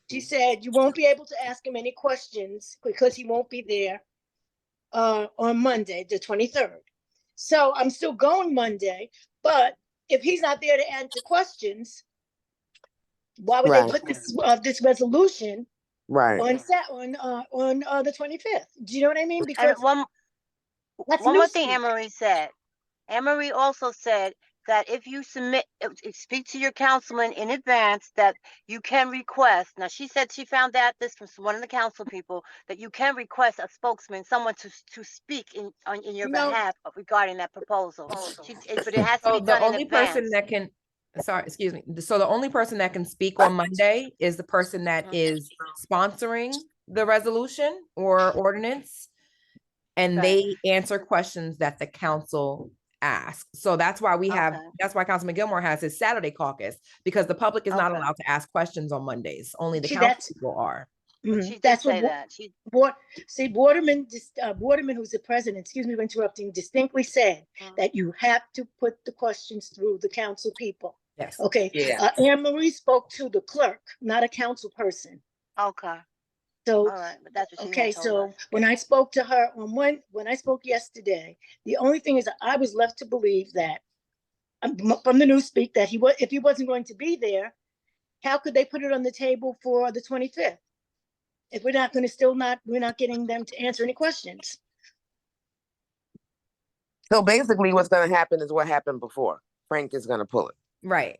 She said you won't be able to ask him any questions because he won't be there on Monday, the 23rd. So I'm still going Monday, but if he's not there to answer questions, why would they put this resolution Right. on the 25th? Do you know what I mean? Because And one that's more thing speak. Anne-Marie said. Anne-Marie also said that if you speak to your councilman in advance, that you can request. Now, she said she found out this from one of the council people, that you can request a spokesman, someone to speak in your No. behalf regarding that proposal. But it has to So be the done in only person advance. that can, sorry, excuse me. So the only person that can speak on Monday is the person that is sponsoring the resolution or ordinance. And Okay. they answer questions that the council asks. So that's why Okay. that's why Councilman Gilmore has his Saturday caucus, because the public is not Okay. allowed to ask questions on Mondays. Only the See, council that's, people are. mhm, She did that's say what, that. She, Boarderman, who's the president, excuse me for interrupting, distinctly said that you have to put the questions through the council people. Yes. Okay, Yeah. Anne Marie spoke to the clerk, not a council person. okay. So, All right. But that's what she okay, had told so us. when I spoke to her when I spoke yesterday, the only thing is that I was left to believe that from the newspeak that if he wasn't going to be there, how could they put it on the table for the 25th? If we're not going to we're not getting them to answer any questions. So basically what's going to happen is what happened before. Frank is going to pull it. Right.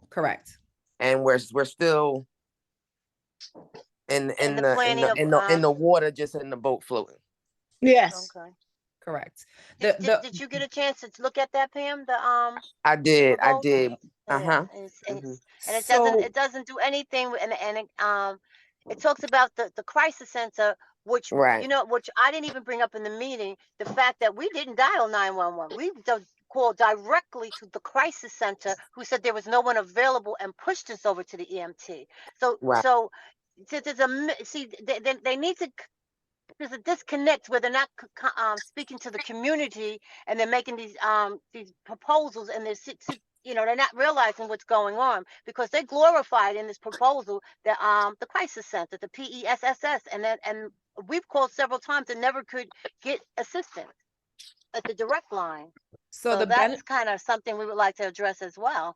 Correct. And we're still in the planning of, the water, just in the boat floating. Yes. Okay. Correct. Did you get a chance to look at that, Pam? I did. proposal? Uh-huh. Yeah, Mhm. and it So doesn't do anything it talks about the crisis center, which Right. which I didn't even bring up in the meeting, the fact that we didn't dial 911. We called directly to the crisis center, who said there was no one available, and pushed us over to the EMT. So Right. they need to, there's a disconnect where they're not speaking to the community, and they're making these proposals, and they're not realizing what's going on, because they glorified in this proposal the crisis center, the PESSS, and we've called several times and never could get assistance at the direct line. so So the that's kind of something we would like to address as well.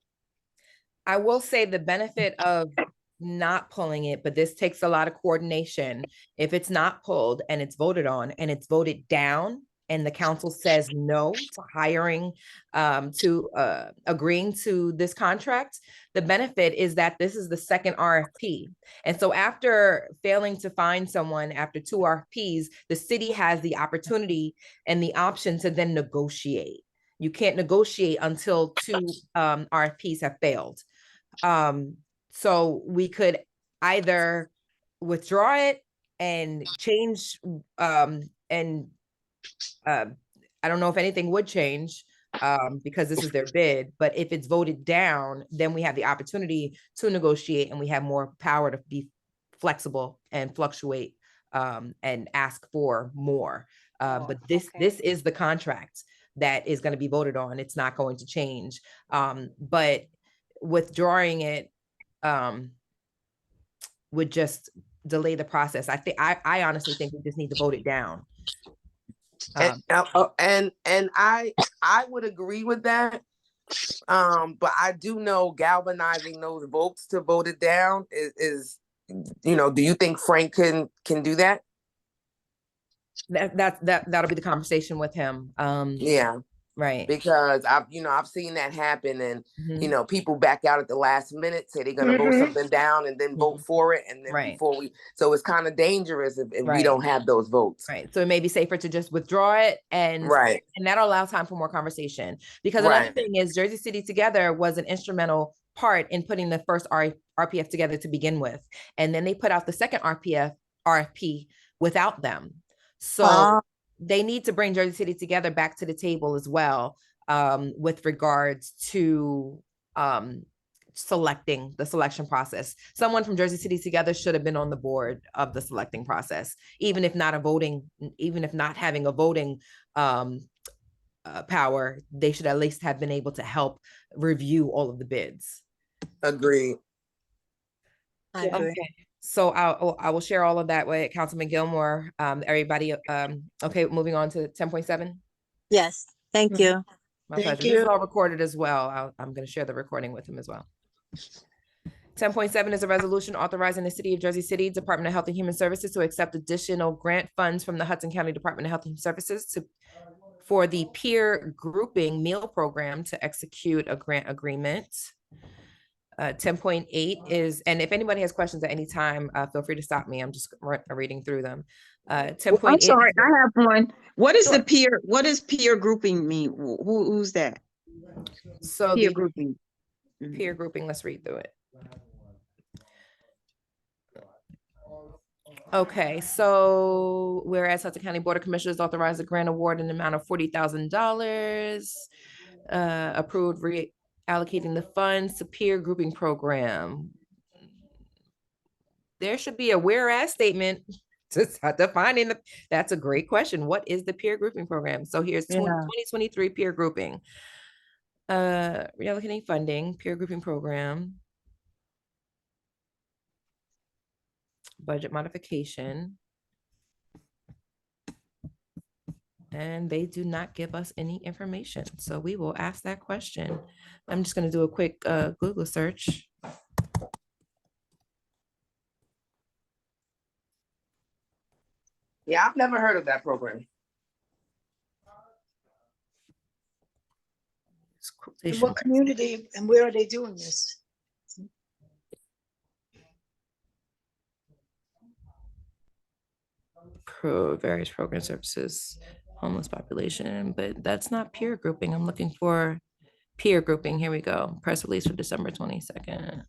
I will say the benefit of not pulling it, but this takes a lot of coordination. If it's not pulled and it's voted on and it's voted down, and the council says no to hiring, to agreeing to this contract, the benefit is that this is the second RFP. And so after failing to find someone after 2 RFPs, the city has the opportunity and the option to then negotiate. You can't negotiate until 2 RFPs have failed. So we could either withdraw it and change, and I don't know if anything would change, because this is their bid, but if it's voted down, then we have the opportunity to negotiate, and we have more power to be flexible and fluctuate, and ask for more. But this is the contract that is going to be voted on. It's not going to change. But withdrawing it would just delay the process. I honestly think we just need to vote it down. And I would agree with that. But I do know galvanizing those votes to vote it down is do you think Frank can do that? That'll be the conversation with him. Yeah. Right. Because I've seen that happen, and Mhm. people back out at the last minute, say they're gonna vote something down and then vote for it, and then Right. so it's kind of dangerous if we Right. don't have those votes. Right. So it may be safer to just withdraw it, and Right. and that'll allow time for more conversation. Because another Right. thing is, Jersey City Together was an instrumental part in putting the first RPF together to begin with, and then they put out the second RFP without them. So they need to bring Jersey City Together back to the table as well, with regards to selecting the selection process. Someone from Jersey City Together should have been on the board of the selecting process, even if not having a voting power. They should at least have been able to help review all of the bids. Agreed. I agree. Okay. So I will share all of that with Councilman Gilmore. Everybody, okay, moving on to 10.7. Yes, thank you. My Thank pleasure. This is you. all recorded as well. I'm going to share the recording with him as well. 10.7 is a resolution authorizing the City of Jersey City Department of Health and Human Services to accept additional grant funds from the Hudson County Department of Health and Human Services for the peer grouping meal program to execute a grant agreement. 10.8 is, and if anybody has questions at any time, feel free to stop me. I'm just reading through them. 10.8. I'm sorry, I have one. What is Sure. what does peer grouping mean? Who's that? So Peer the grouping. Peer grouping, let's read through it. Okay, so whereas Hudson County Board of Commissioners authorized a grant award in the amount of $40,000, approved reallocating the funds to peer grouping program. There should be a whereas statement just defining the, that's a great question. What is the peer grouping program? So here's Yeah. 2023 peer grouping. Reallocating funding, peer grouping program. Budget modification. And they do not give us any information. So we will ask that question. I'm just going to do a quick Google search. Yeah, I've never heard of that program. In what community and where are they doing this? Various program services, homeless population, but that's not peer grouping. I'm looking for peer grouping. Here we go. Press release for December 22nd.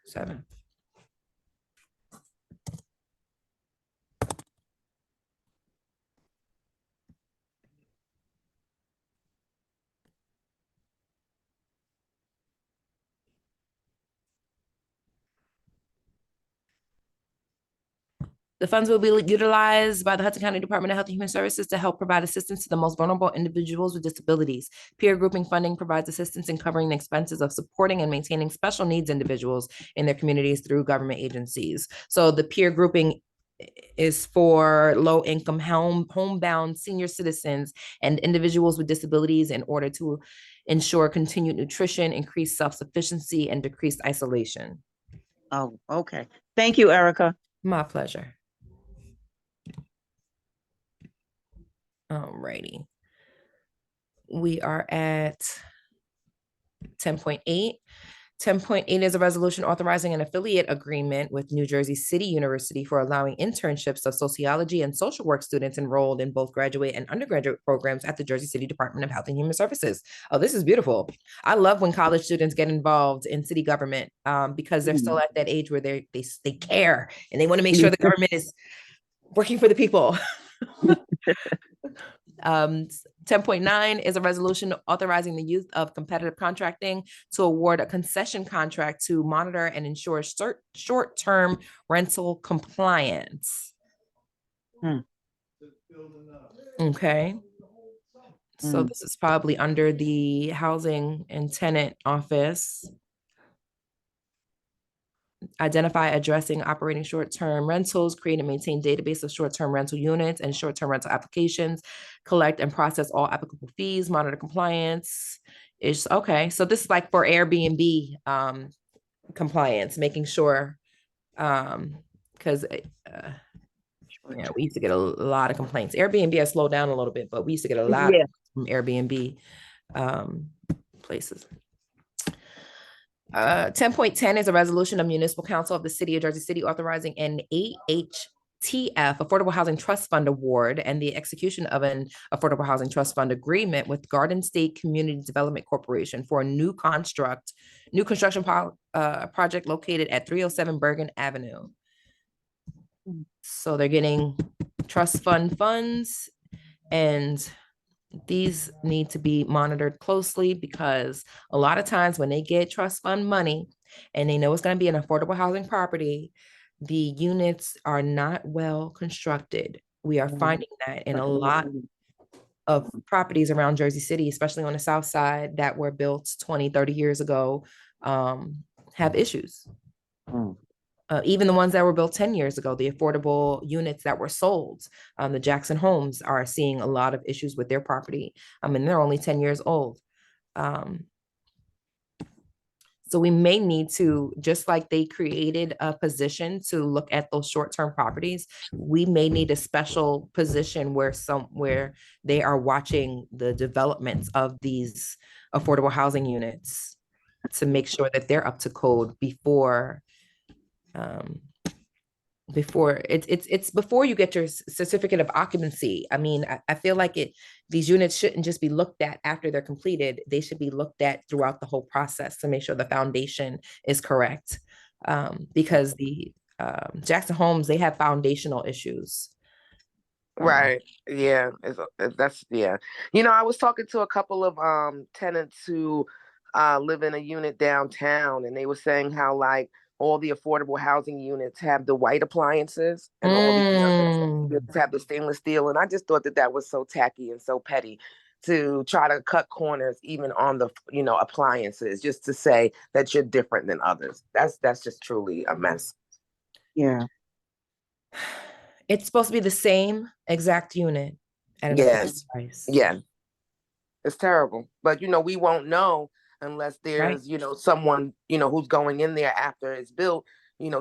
7. The funds will be utilized by the Hudson County Department of Health and Human Services to help provide assistance to the most vulnerable individuals with disabilities. Peer grouping funding provides assistance in covering the expenses of supporting and maintaining special needs individuals in their communities through government agencies. So the peer grouping is for low-income homebound senior citizens and individuals with disabilities in order to ensure continued nutrition, increased self-sufficiency, and decreased isolation. Oh, okay. Thank you, Erica. My pleasure. Alrighty. We are at 10.8. 10.8 is a resolution authorizing an affiliate agreement with New Jersey City University for allowing internships of sociology and social work students enrolled in both graduate and undergraduate programs at the Jersey City Department of Health and Human Services. Oh, this is beautiful. I love when college students get involved in city government because they're still at that age where they care and they want to make sure the government is working for the people. 10.9 is a resolution authorizing the use of competitive contracting to award a concession contract to monitor and ensure short-term rental compliance. Okay. So this is probably under the Housing and Tenant Office. Identify, addressing, operating short-term rentals, create and maintain database of short-term rental units and short-term rental applications, collect and process all applicable fees, monitor compliance. Is okay. So this is like for Airbnb compliance, making sure because yeah, we used to get a lot of complaints. Airbnb has slowed down a little bit, but we used to get a lot from Airbnb places. 10.10 is a resolution of Municipal Council of the City of Jersey City authorizing an AHTF Affordable Housing Trust Fund award and the execution of an Affordable Housing Trust Fund agreement with Garden State Community Development Corporation for a new construction project located at 307 Bergen Avenue. So they're getting trust fund funds, and these need to be monitored closely because a lot of times when they get trust fund money and they know it's going to be an affordable housing property, the units are not well constructed. We are finding that in a lot of properties around Jersey City, especially on the south side that were built 20, 30 years ago, have issues. Even the ones that were built 10 years ago, the affordable units that were sold, the Jackson Homes are seeing a lot of issues with their property. I mean, they're only 10 years old. So we may need to, just like they created a position to look at those short-term properties, we may need a special position where they are watching the developments of these affordable housing units to make sure that they're up to code before before it's before you get your certificate of occupancy. I mean, I feel like these units shouldn't just be looked at after they're completed. They should be looked at throughout the whole process to make sure the foundation is correct. Because the Jackson Homes, they have foundational issues. Right. Yeah. That's yeah. I was talking to a couple of tenants who live in a unit downtown, and they were saying how like all the affordable housing units have the white appliances and all the units have the stainless steel. And I just thought that was so tacky and so petty to try to cut corners even on the appliances, just to say that you're different than others. That's just truly a mess. Yeah. It's supposed to be the same exact unit at an Yes. price. Yeah. It's terrible. But we won't know unless there's, someone, who's going in there after it's built,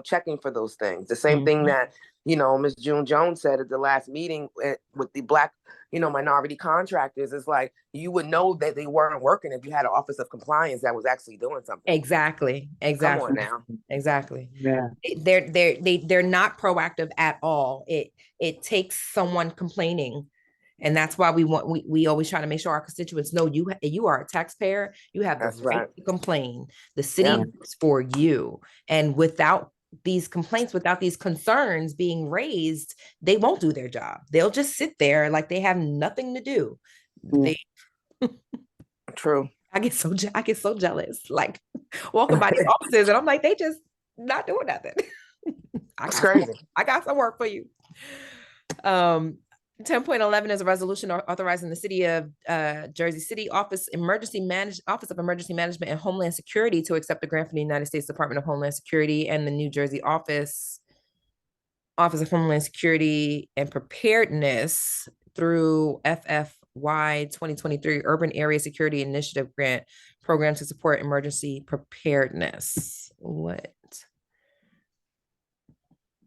checking for those things. The same thing that, Ms. June Jones said at the last meeting with the Black, minority contractors, is like you would know that they weren't working if you had an office of compliance that was actually doing something. Exactly. Come on now. Exactly. Yeah. They're not proactive at all. It takes someone complaining. And that's why we always try to make sure our constituents know you are a taxpayer. You have the That's right right. to complain. The city works for you. And without these complaints, without these concerns being raised, they won't do their job. They'll just sit there like they have nothing to do. Yeah. True. I get so jealous, like walking by these offices, and I'm like, they just not doing nothing. It's crazy. I got some work for you. 10.11 is a resolution authorizing the City of Jersey City Office of Emergency Management and Homeland Security to accept a grant from the United States Department of Homeland Security and the New Jersey Office of Homeland Security and Preparedness through FFY 2023 Urban Area Security Initiative Grant Program to support emergency preparedness.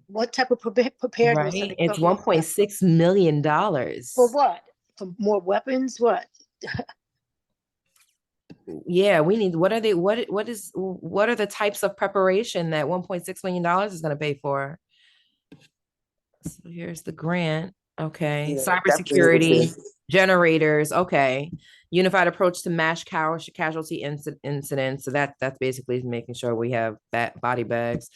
What type of preparedness? Right. It's $1.6 million. For what? For more weapons? What? Yeah, we need, what are the types of preparation that $1.6 million is going to pay for? So here's the grant. Okay. Yeah, Cybersecurity, generators. Okay. Unified approach to mass casualty incidents. So that's basically making sure we have body bags.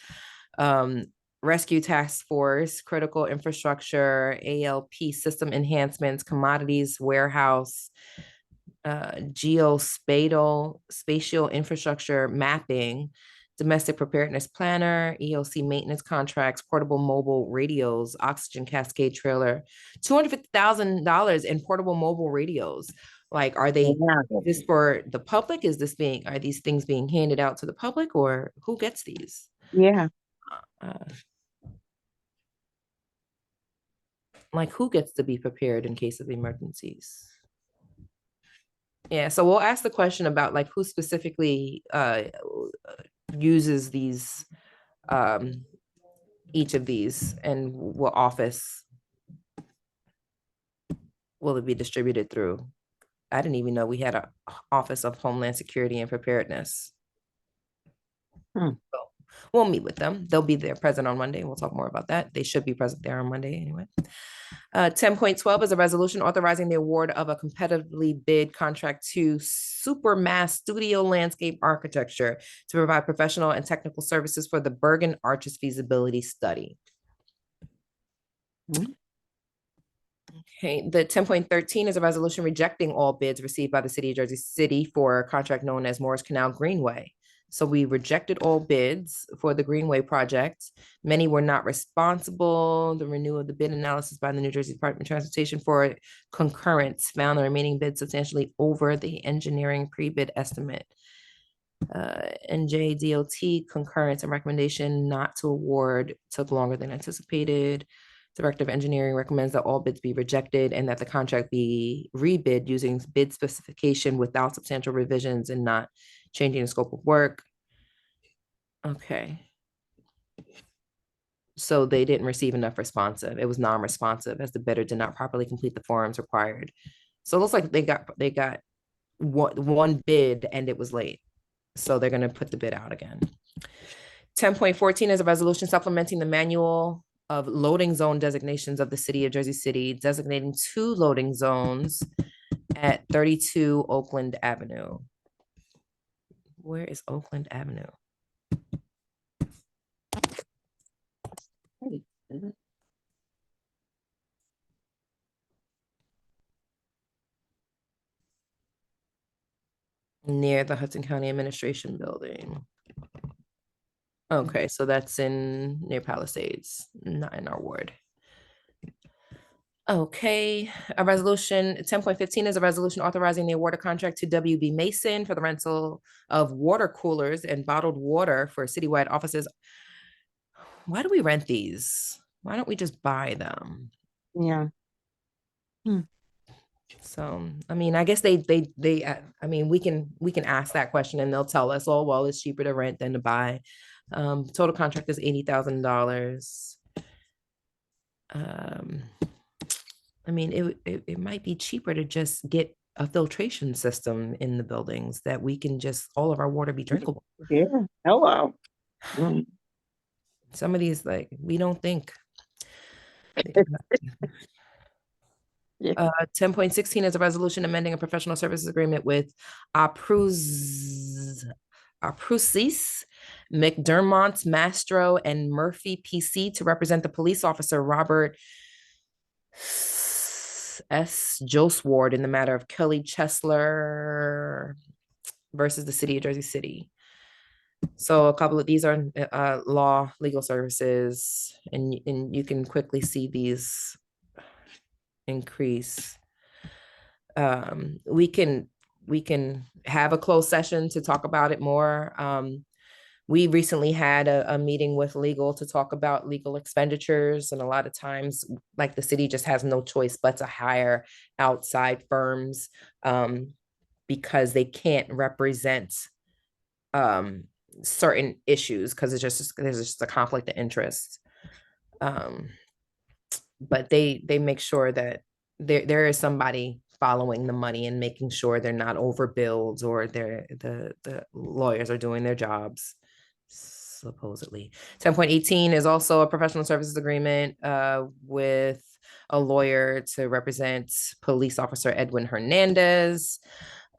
Rescue task force, critical infrastructure, ALP system enhancements, commodities warehouse, geospatial spatial infrastructure mapping, domestic preparedness planner, EOC maintenance contracts, portable mobile radios, oxygen cascade trailer, $250,000 in portable mobile radios. Like, are they this for the public? Are these things being handed out to the public, or who gets these? Yeah. Like, who gets to be prepared in case of emergencies? Yeah, so we'll ask the question about like who specifically uses these, each of these, and what office will it be distributed through? I didn't even know we had an Office of Homeland Security and Preparedness. So we'll meet with them. They'll be there present on Monday. We'll talk more about that. They should be present there on Monday anyway. 10.12 is a resolution authorizing the award of a competitively bid contract to Supermass Studio Landscape Architecture to provide professional and technical services for the Bergen Arches feasibility study. Okay, the 10.13 is a resolution rejecting all bids received by the City of Jersey City for a contract known as Morris Canal Greenway. So we rejected all bids for the Greenway project. Many were not responsible. The renewal of the bid analysis by the New Jersey Department of Transportation for concurrence found the remaining bids substantially over the engineering pre-bid estimate. NJDOT concurrence and recommendation not to award took longer than anticipated. Director of Engineering recommends that all bids be rejected and that the contract be rebid using bid specification without substantial revisions and not changing the scope of work. Okay. So they didn't receive enough responsive. It was non-responsive as the bidder did not properly complete the forms required. So it looks like they got one bid and it was late. So they're going to put the bid out again. 10.14 is a resolution supplementing the manual of loading zone designations of the city of Jersey City, designating 2 loading zones at 32 Oakland Avenue. Where is Oakland Avenue? Near the Hudson County Administration Building. Okay, so that's near Palisades, not in our ward. Okay, a resolution 10.15 is a resolution authorizing the award of contract to WB Mason for the rental of water coolers and bottled water for citywide offices. Why do we rent these? Why don't we just buy them? Yeah. So, I mean, I guess I mean, we can ask that question and they'll tell us, oh, well, it's cheaper to rent than to buy. Total contract is $80,000. I mean, it might be cheaper to just get a filtration system in the buildings that we can just, all of our water be drinkable. Yeah. Hello. Mm. Some of these, like, we don't think. Yeah. 10.16 is a resolution amending a professional services agreement with Aprusis, McDermott, Mastro, and Murphy PC to represent the police officer Robert S. Josward in the matter of Kelly Chesler versus the city of Jersey City. So a couple of these are law, legal services, and you can quickly see these increase. We can have a closed session to talk about it more. We recently had a meeting with legal to talk about legal expenditures, and a lot of times, like, the city just has no choice but to hire outside firms because they can't represent certain issues because there's just a conflict of interest. But they make sure that there is somebody following the money and making sure they're not overbilled or the lawyers are doing their jobs, supposedly. 10.18 is also a professional services agreement with a lawyer to represent police officer Edwin Hernandez.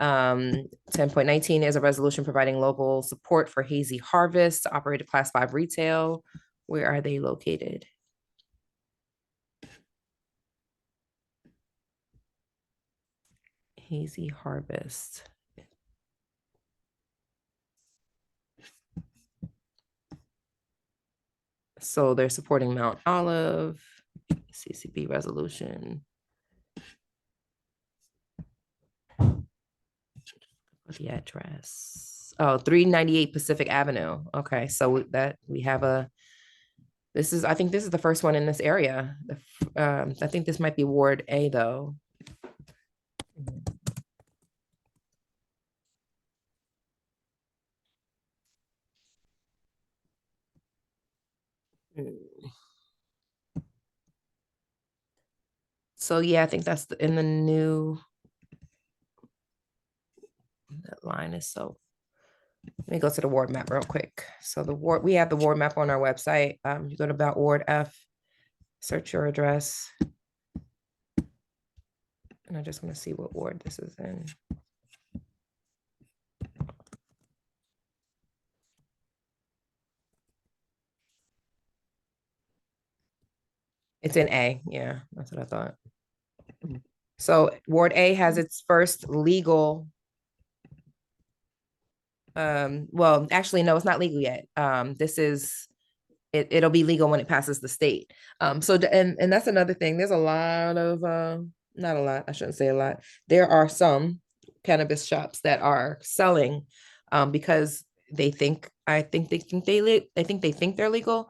10.19 is a resolution providing local support for Hazy Harvest to operate a Class 5 retail. Where are they located? Hazy Harvest. So they're supporting Mount Olive, CCB resolution. The address. Oh, 398 Pacific Avenue. Okay, so that we have I think this is the first one in this area. I think this might be Ward A though. So yeah, I think that's in the new, that line is so. Let me go to the ward map real quick. So we have the ward map on our website. You go to about Ward F, search your address. And I just want to see what ward this is in. It's in A. Yeah, that's what I thought. So Ward A has its first legal. Well, actually, no, it's not legal yet. This is it'll be legal when it passes the state. So and that's another thing. There's a lot of not a lot, I shouldn't say a lot. There are some cannabis shops that are selling because they think they're legal.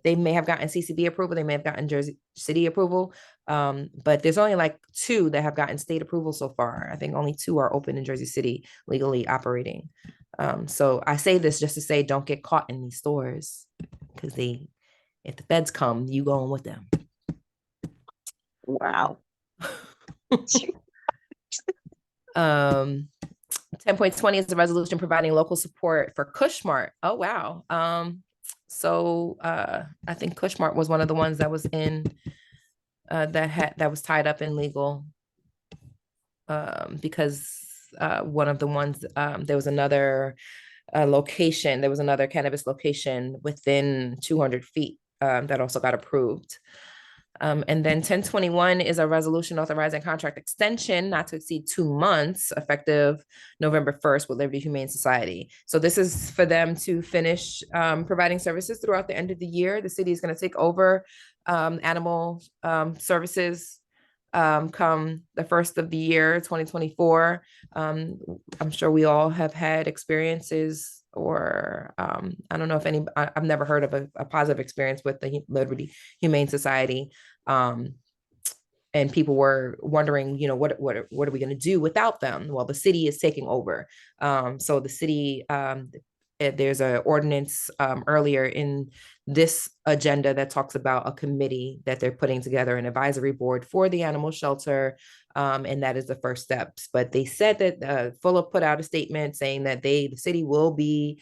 They may have gotten CCB approval, they may have gotten Jersey City approval. But there's only like 2 that have gotten state approval so far. I think only 2 are open in Jersey City, legally operating. So I say this just to say, don't get caught in these stores because if the feds come, you going with them. Wow. 10.20 is a resolution providing local support for Cushmart. Oh, wow. So I think Cushmart was one of the ones that was in that was tied up in legal because one of the ones there was another location. There was another cannabis location within 200 feet that also got approved. And then 1021 is a resolution authorizing contract extension not to exceed 2 months effective November 1st with Liberty Humane Society. So this is for them to finish providing services throughout the end of the year. The city is going to take over animal services come the first of the year 2024. I'm sure we all have had experiences or I don't know if I've never heard of a positive experience with the Liberty Humane Society. And people were wondering, what are we going to do without them? Well, the city is taking over. So the city, there's an ordinance earlier in this agenda that talks about a committee that they're putting together, an advisory board for the animal shelter. And that is the first steps. But they said that Fuller put out a statement saying that the city will be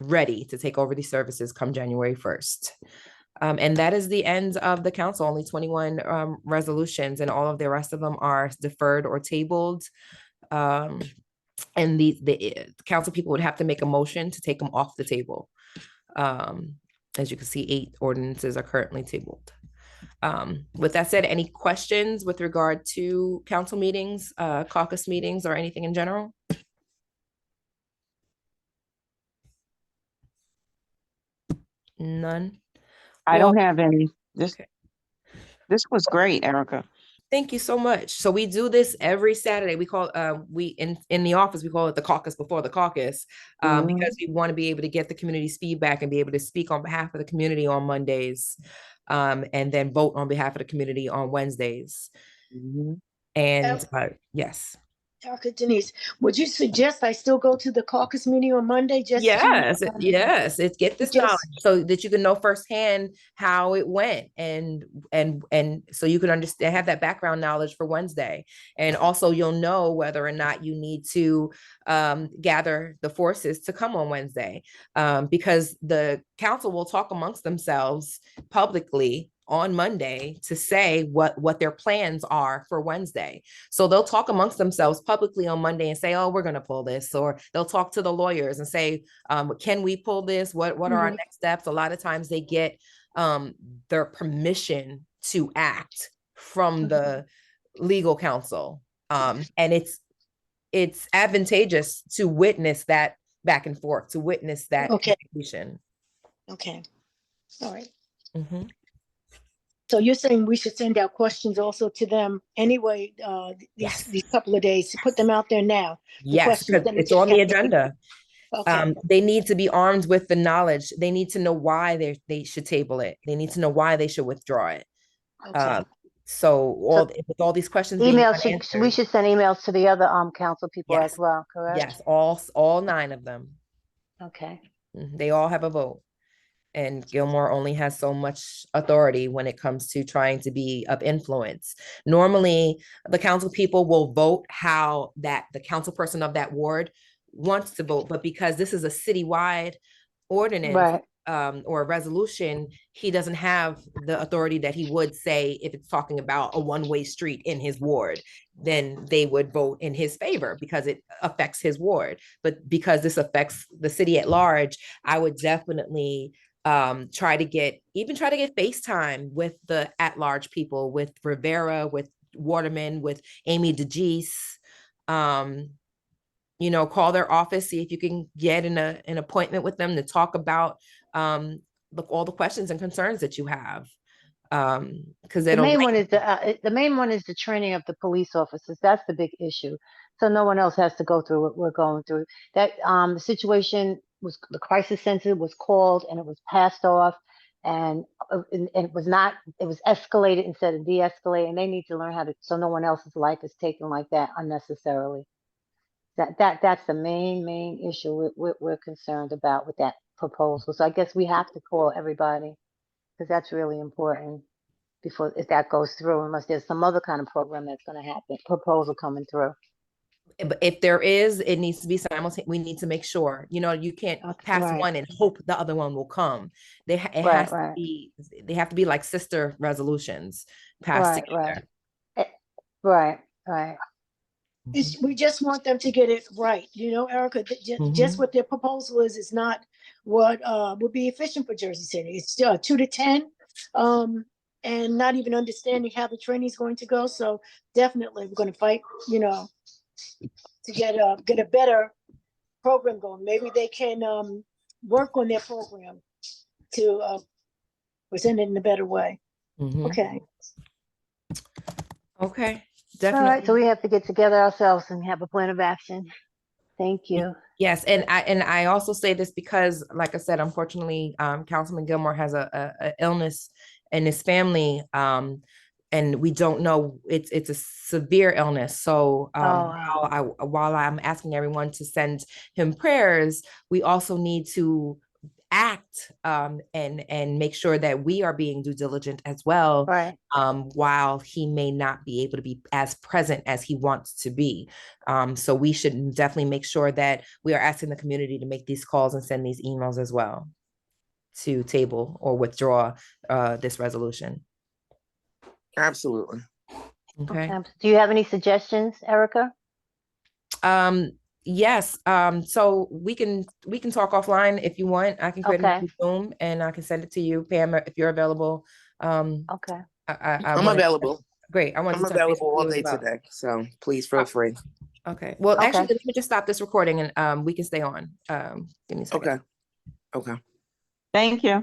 ready to take over these services come January 1st. And that is the end of the council, only 21 resolutions, and all of the rest of them are deferred or tabled. And the council people would have to make a motion to take them off the table. As you can see, 8 ordinances are currently tabled. With that said, any questions with regard to council meetings, caucus meetings, or anything in general? None. I Well, don't have any. okay. This was great, Erica. Thank you so much. So we do this every Saturday. We call we in the office we call it the caucus before the caucus because we want to be able to get the community's feedback and be able to speak on behalf of the community on Mondays, and then vote on behalf of the community on Wednesdays. And yes. Dr. Denise, would you suggest I still go to the caucus meeting on Monday just Yes, to yes. It's get this knowledge so that you can know firsthand how it went and so you can understand, have that background knowledge for Wednesday. And also you'll know whether or not you need to gather the forces to come on Wednesday. Because the council will talk amongst themselves publicly on Monday to say what their plans are for Wednesday. So they'll talk amongst themselves publicly on Monday and say, oh, we're going to pull this, or they'll talk to the lawyers and say, can we pull this? What are our next steps? A lot of times they get their permission to act from the legal counsel. And it's advantageous to witness that back and forth, to witness that communication. Okay. All right. Mm-hmm. So you're saying we should send out questions also to them anyway, these couple of days, to put them out there now? Yes, because it's on the agenda. Okay. They need to be armed with the knowledge. They need to know why they should table it. They need to know why they should withdraw it. Okay. With all these questions We being should unanswered, send emails to the other council people as yes, well, correct? yes, all 9 of them. Okay. They all have a vote. And Gilmore only has so much authority when it comes to trying to be of influence. Normally, the council people will vote how the council person of that ward wants to vote, but because this is a citywide ordinance, Right. Or a resolution, he doesn't have the authority that he would say if it's talking about a one-way street in his ward. Then they would vote in his favor because it affects his ward. But because this affects the city at large, I would definitely try to get FaceTime with the at-large people, with Rivera, with Waterman, with Amy DeGeese. Call their office, see if you can get an appointment with them to talk about all the questions and concerns that you have. Because the main one is the training of the police officers. That's the big issue. So no one else has to go through what we're going through. That the situation was, the crisis center was called and it was passed off, and it was not. It was escalated instead of de-escalated, and they need to learn how to, so no one else's life is taken like that unnecessarily. That's the main issue we're concerned about with that proposal. So I guess we have to call everybody, because that's really important before, if that goes through, unless there's some other kind of program that's going to happen, proposal coming through. But if there is, it needs to be simultaneous. We need to make sure, you can't Okay, pass right. one and hope the other one will come. It Right, has to right. be, they have to be like sister resolutions passed Right, right. together. Eh, Right, right. We just want them to get it right, Erica, just Mhm. what their proposal is not what would be efficient for Jersey City. It's 2 to 10, and not even understanding how the training is going to go. So definitely we're going to fight, to get a better program going. Maybe they can work on their program to present it in a better way. Mhm. Okay. Okay, All right, so definitely. we have to get together ourselves and have a plan of action. Thank you. Yes, and I also say this because, like I said, unfortunately, Councilman Gilmore has a illness in his family, and we don't know, it's a severe illness. So wow. while I'm asking everyone to send him prayers, we also need to act, and make sure that we are being due diligent as well, Right. while he may not be able to be as present as he wants to be. So we should definitely make sure that we are asking the community to make these calls and send these emails as well to table or withdraw this resolution. Absolutely. Okay. Okay. Do you have any suggestions, Erica? Yes. So we can talk offline if you want. I can create a Okay. new Zoom and I can send it to you, Pam, if you're available. Okay. I I'm wanted available. great. I wanted I'm to touch base available with all you day about. today. So please feel free. Okay. Well, Okay. actually, let me just stop this recording and we can stay on. Give me a second. Okay. Okay. Thank you.